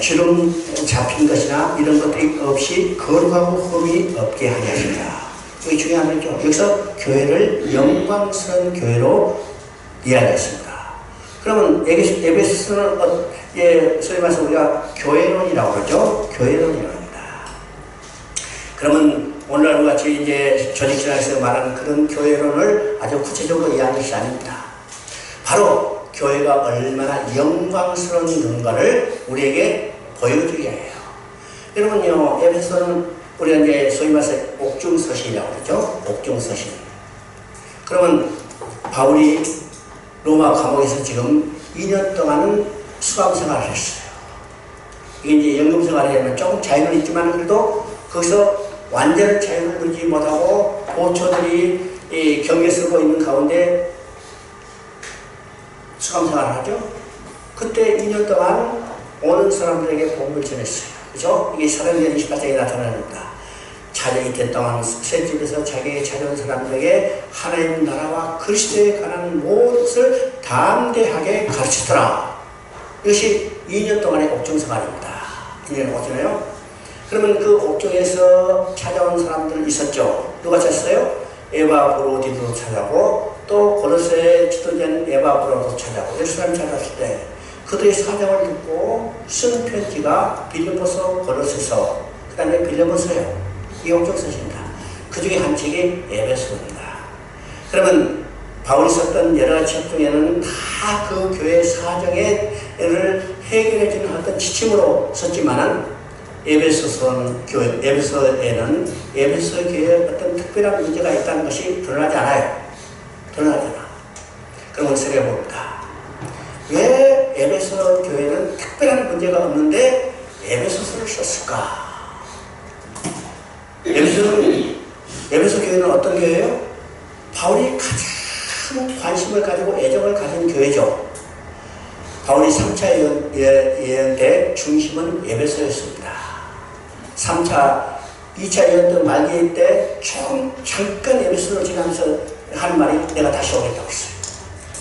주름 잡힌 것이나 이런 것들이 없이 거룩하고 흠이 없게 하게 하십니다. 이게 중요한 거죠. 여기서 교회를 영광스러운 교회로 이야기했습니다. 그러면 에베소는 소위 말해서 우리가 교회론이라고 그러죠. 교회론이라고 합니다. 그러면 오늘날 같이 이제 조직신학에서 말하는 그런 교회론을 아주 구체적으로 이해하는 것이 아닙니다. 바로 교회가 얼마나 영광스러운 건가를 우리에게 보여주게 해요. 여러분요, 에베소는 우리가 이제 소위 말해서 옥중서신이라고 그러죠. 옥중서신. 그러면 바울이 로마 감옥에서 지금 2년 동안은 수감 생활을 했어요. 이게 이제 연금 생활을 하면 조금 자유는 있지만 그래도 거기서 완전한 자유를 누리지 못하고 보초들이 경계 쓰고 있는 가운데 수감 생활을 하죠. 그때 2년 동안 오는 사람들에게 복음을 전했어요. 그죠? 이게 사도행전 28장에 나타납니다. 자녀 이태 동안 새 집에서 자기에게 찾아온 사람들에게 하나님 나라와 그리스도에 관한 모든 것을 담대하게 가르치더라. 이것이 2년 동안의 옥중생활입니다. 2년 어쩌나요? 그러면 그 옥중에서 찾아온 사람들 있었죠. 누가 찾았어요? 에바브로디도 찾아고 또 고로새에 지도자인 에바브로도 찾아고 예루살렘 찾았을 때 그들의 사정을 듣고 쓴 편지가 빌립보서, 고로새서, 그 다음에 빌립보서예요. 이 옥중서신입니다. 그 중에 한 책이 에베소입니다. 그러면 바울이 썼던 여러 가지 책 중에는 다 그 교회 사정을 해결해주는 어떤 지침으로 썼지만은 에베소에는 에베소 교회에 어떤 특별한 문제가 있다는 것이 드러나지 않아요. 드러나지 않아. 그럼 우리 생각해 봅니다. 왜 에베소 교회는 특별한 문제가 없는데 에베소서를 썼을까? 에베소 교회는 어떤 교회예요? 바울이 가장 관심을 가지고 애정을 가진 교회죠. 바울이 3차 예언 때 중심은 에베소였습니다. 2차 예언 때 말기 때 잠깐 에베소로 지나면서 하는 말이 내가 다시 오겠다고 했어요.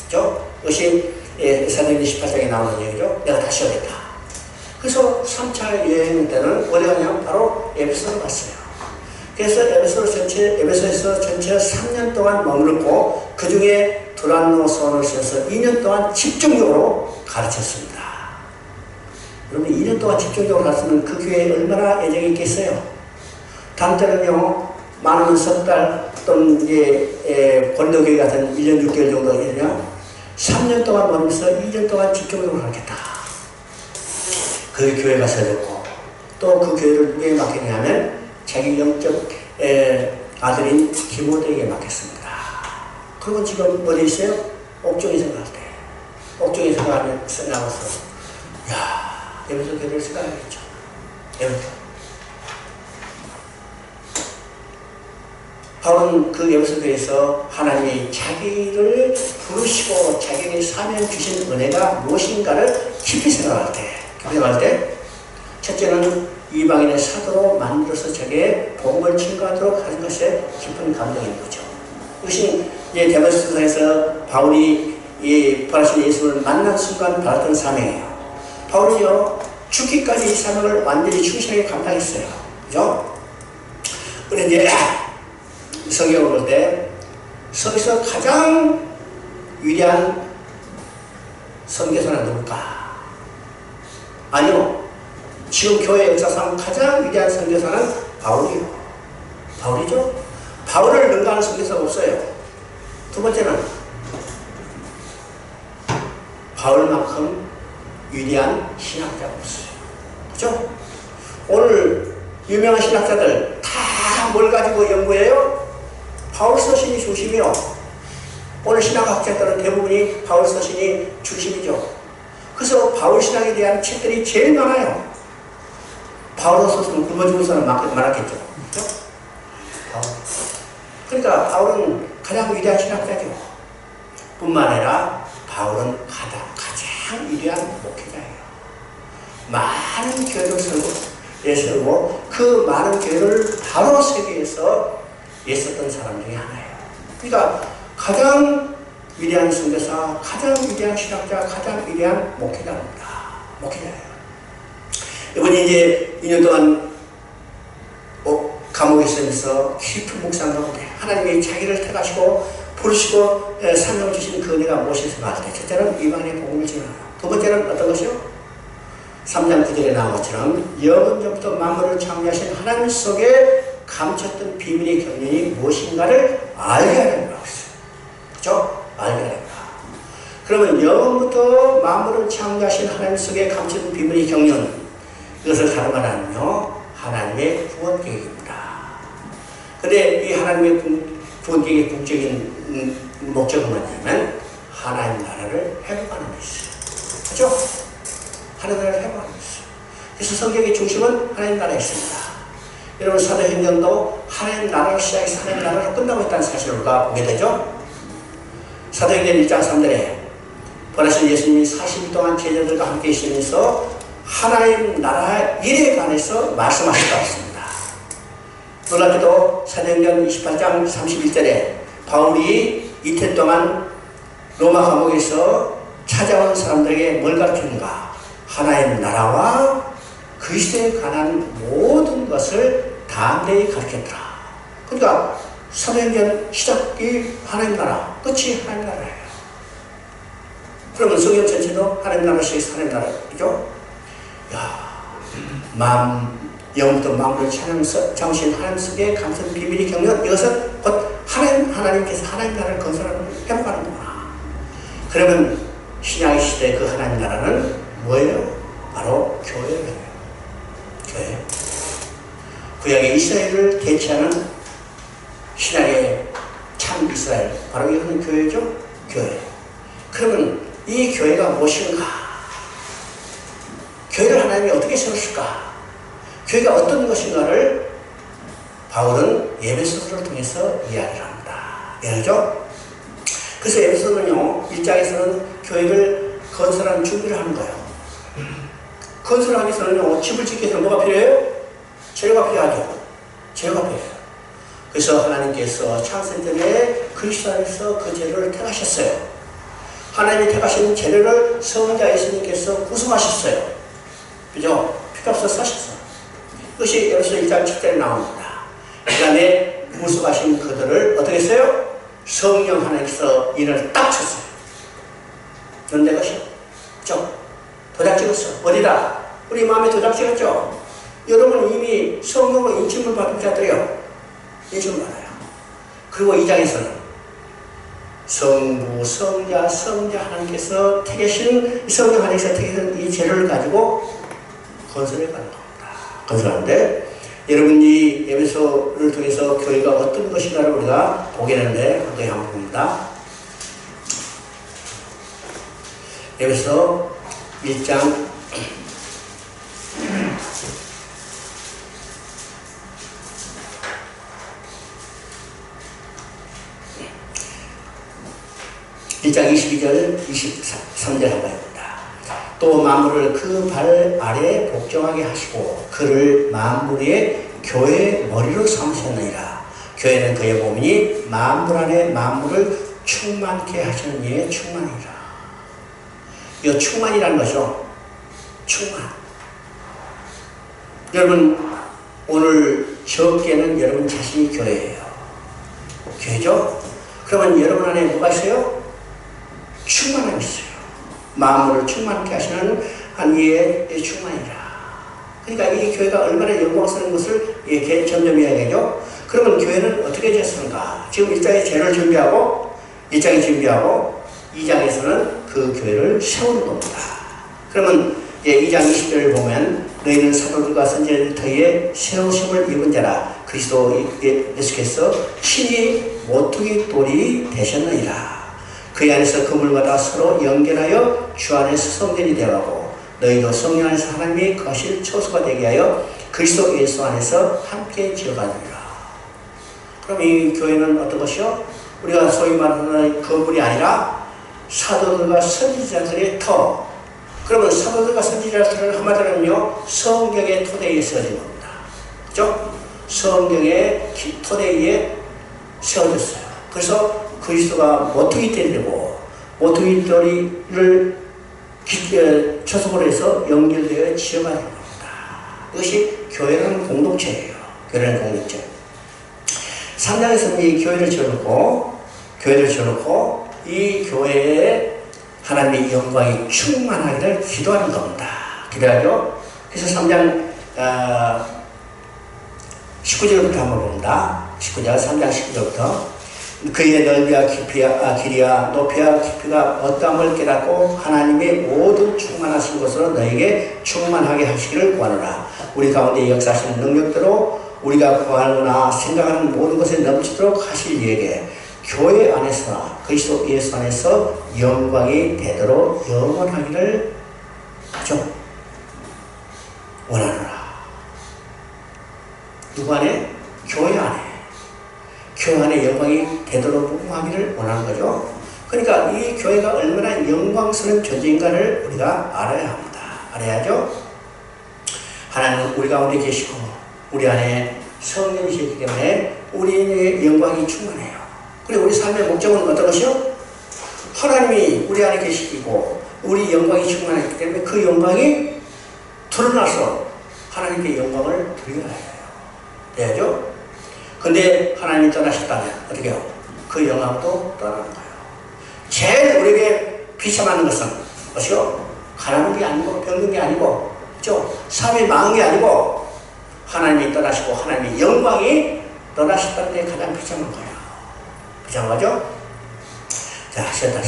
그죠? 그것이 사도행전 18장에 나오는 얘기죠. 내가 다시 오겠다. 그래서 3차 여행 때는 어디 가냐면 바로 에베소로 갔어요. 그래서 에베소에서 전체 3년 동안 머물렀고 그 중에 두란노선을 써서 2년 동안 집중적으로 가르쳤습니다. 여러분 2년 동안 집중적으로 가르치면 그 교회에 얼마나 애정이 있겠어요? 다음 때는요 많으면 석 달 또는 이제 권도교회 같은 1년 6개월 정도 되면 3년 동안 머물면서 2년 동안 집중적으로 가르쳤다. 그 교회가 세졌고 또 그 교회를 누구에 맡겼냐면 자기 영적 아들인 디모데에게 맡겼습니다. 그리고 지금 어디 있어요? 옥중에 생각할 때. 옥중에 생각하면서 나와서 야, 에베소 교회를 생각하겠죠. 에베소. 바울은 그 에베소 교회에서 하나님이 자기를 부르시고 자기에게 사명 주신 은혜가 무엇인가를 깊이 생각할 때 첫째는 이방인의 사도로 만들어서 자기의 복음을 증거하도록 하는 것에 깊은 감동인 거죠. 이것이 이제 데마스코에서 바울이 이 부활하신 예수를 만난 순간 받았던 사명이에요. 바울이요 죽기까지 이 사명을 완전히 충실하게 감당했어요. 그죠? 그런데 이제 성경을 볼 때 서기서 가장 위대한 선교사는 누굴까? 아니요. 지금 교회 역사상 가장 위대한 선교사는 바울이요. 바울이죠. 바울을 능가하는 선교사가 없어요. 두 번째는 바울만큼 위대한 신학자가 없어요. 그죠? 오늘 유명한 신학자들 다 뭘 가지고 연구해요? 바울 서신이 중심이요. 오늘 신학학자들은 대부분이 바울 서신이 중심이죠. 그래서 바울 신학에 대한 책들이 제일 많아요. 바울 서신은 굶어 죽은 사람 많았겠죠. 그렇죠? 그러니까 바울은 가장 위대한 신학자죠. 뿐만 아니라 바울은 가장 위대한 목회자예요. 많은 교회를 세우고 그 많은 교회를 바로 세계에서 애썼던 사람 중에 하나예요. 그러니까 가장 위대한 선교사, 가장 위대한 신학자, 가장 위대한 목회자입니다. 목회자예요. 이분이 이제 2년 동안 감옥에 있으면서 깊은 묵상 가운데 하나님이 자기를 택하시고 부르시고 사명을 주신 그 은혜가 무엇인지 말할 때, 첫째는 이방인의 복음을 전하라. 두 번째는 어떤 것이요? 3장 9절에 나온 것처럼 영원전부터 만물을 창조하신 하나님 속에 감췄던 비밀의 경륜이 무엇인가를 알게 하는 거라고 했어요. 그렇죠? 알게 하는 거야. 그러면 영원부터 만물을 창조하신 하나님 속에 감췄던 비밀의 경륜, 이것을 다른 말 아니며 하나님의 구원 계획입니다. 근데 이 하나님의 구원 계획의 궁극적인 목적은 뭐냐면 하나님 나라를 회복하는 것이죠. 그렇죠? 하나님 나라를 회복하는 것이죠. 그래서 성경의 중심은 하나님 나라에 있습니다. 여러분 사도행전도 하나님 나라를 시작해서 하나님 나라를 끝나고 있다는 사실을 우리가 보게 되죠. 사도행전 1장 3절에 부활하신 예수님이 40일 동안 제자들과 함께 있으면서 하나님 나라의 일에 관해서 말씀하셨다고 했습니다. 놀랍게도 사도행전 28장 31절에 바울이 이틀 동안 로마 감옥에서 찾아온 사람들에게 뭘 가르치는가? 하나님 나라와 그리스도에 관한 모든 것을 담대히 가르쳤더라. 그러니까 사도행전 시작이 하나님 나라, 끝이 하나님 나라예요. 그러면 성경 전체도 하나님 나라 시에서 하나님 나라죠. 영부터 만물을 창조하신 하나님 속에 감춘 비밀이 경륜, 이것은 곧 하나님께서 하나님 나라를 건설하는, 회복하는 거구나. 그러면 신약의 시대 그 하나님 나라는 뭐예요? 바로 교회예요. 교회. 구약의 이스라엘을 대체하는 신약의 참 이스라엘, 바로 이것은 교회죠? 교회. 그러면 이 교회가 무엇인가? 교회를 하나님이 어떻게 세우실까? 교회가 어떤 것인가를 바울은 에베소서를 통해서 이야기를 합니다. 이해하죠? 그래서 에베소서는요, 1장에서는 교회를 건설하는 준비를 하는 거예요. 건설하기 위해서는요, 집을 짓기 위해서 뭐가 필요해요? 재료가 필요하죠. 재료가 필요해요. 그래서 하나님께서 창세전에 그리스도 안에서 그 재료를 택하셨어요. 하나님이 택하신 재료를 성자 예수님께서 구성하셨어요. 그죠? 피값을 사셨어요. 그것이 에베소서 1장 7절에 나옵니다. 그 다음에 구속하신 그들을 어떻게 했어요? 성령 하나님께서 이를 딱 쳤어요. 넌 내 것이야. 그죠? 도장 찍었어. 어디다? 우리 마음에 도장 찍었죠? 여러분은 이미 성령으로 인침을 받은 자들이요. 인침을 받아요. 그리고 2장에서는 성부, 성자, 성자 하나님께서 택하신, 성령 하나님께서 택하신 이 재료를 가지고 건설해 가는 겁니다. 건설하는데, 여러분이 에베소를 통해서 교회가 어떤 것인가를 우리가 보게 되는데, 한번 한번 봅니다. 에베소 1장 1장 22절, 23절 한번 해봅니다. 또 만물을 그 발 아래 복종하게 하시고 그를 만물의 교회의 머리로 삼으셨느니라. 교회는 그의 몸이니 만물 안에 만물을 충만케 하시는 이의 충만이라. 이 충만이라는 거죠. 충만. 여러분 오늘 적게는 여러분 자신이 교회예요. 교회죠? 그러면 여러분 안에 뭐가 있어요? 충만함이 있어요. 만물을 충만케 하시는 한 이의 충만이라. 그러니까 이 교회가 얼마나 영광스러운 것을 이렇게 점점 이야기하죠. 그러면 교회는 어떻게 됐습니까? 지금 1장에 죄를 준비하고 1장에 준비하고 2장에서는 그 교회를 세우는 겁니다. 그러면 2장 20절을 보면 너희는 사도들과 선지자들 터위에 세우심을 입은 자라. 그리스도 예수께서 신이 모퉁이 돌이 되셨느니라. 그 안에서 그물마다 서로 연결하여 주 안에서 성전이 되어가고 너희도 성령 안에서 하나님이 거실 초소가 되게 하여 그리스도 예수 안에서 함께 지어가느니라. 그럼 이 교회는 어떤 것이요? 우리가 소위 말하는 건물이 아니라 사도들과 선지자들의 터. 그러면 사도들과 선지자들은 한마디로는요, 성경의 토대에 세워진 겁니다. 그죠? 성경의 토대 위에 세워졌어요. 그래서 그리스도가 모퉁이 떼리고 모퉁이 떼리를 초석으로 해서 연결되어 지어가는 겁니다. 이것이 교회라는 공동체예요. 교회라는 공동체. 3장에서는 이 교회를 지어놓고 이 교회에 하나님의 영광이 충만하기를 기도하는 겁니다. 기도하죠. 그래서 3장 19절부터 한번 봅니다. 19절 3장 19절부터 그의 넓이와 길이와 높이와 깊이가 어떠함을 깨닫고 하나님의 모든 충만하신 것으로 너에게 충만하게 하시기를 구하노라. 우리 가운데 역사하시는 능력대로 우리가 구하거나 생각하는 모든 것에 넘치도록 하실 이에게 교회 안에서나 그리스도 예수 안에서 영광이 되도록 영원하기를 좀 원하노라. 누구 안에? 교회 안에. 교회 안에 영광이 되도록 무궁하기를 원하는 거죠. 그러니까 이 교회가 얼마나 영광스러운 존재인가를 우리가 알아야 합니다. 알아야죠. 하나님은 우리 가운데 계시고 우리 안에 성령이시기 때문에 우리의 영광이 충만해요. 그리고 우리 삶의 목적은 어떤 것이요? 하나님이 우리 안에 계시고 우리 영광이 충만하기 때문에 그 영광이 드러나서 하나님께 영광을 드려야 해요. 돼야죠? 근데 하나님이 떠나셨다면 어떻게 해요? 그 영광도 떠나는 거예요. 제일 우리에게 비참한 것은 무엇이요? 가난한 게 아니고 병든 게 아니고 그렇죠? 삶이 망한 게 아니고 하나님이 떠나시고 하나님의 영광이 떠나셨다는 게 가장 비참한 거예요. 비참하죠? 자, 쉬었다.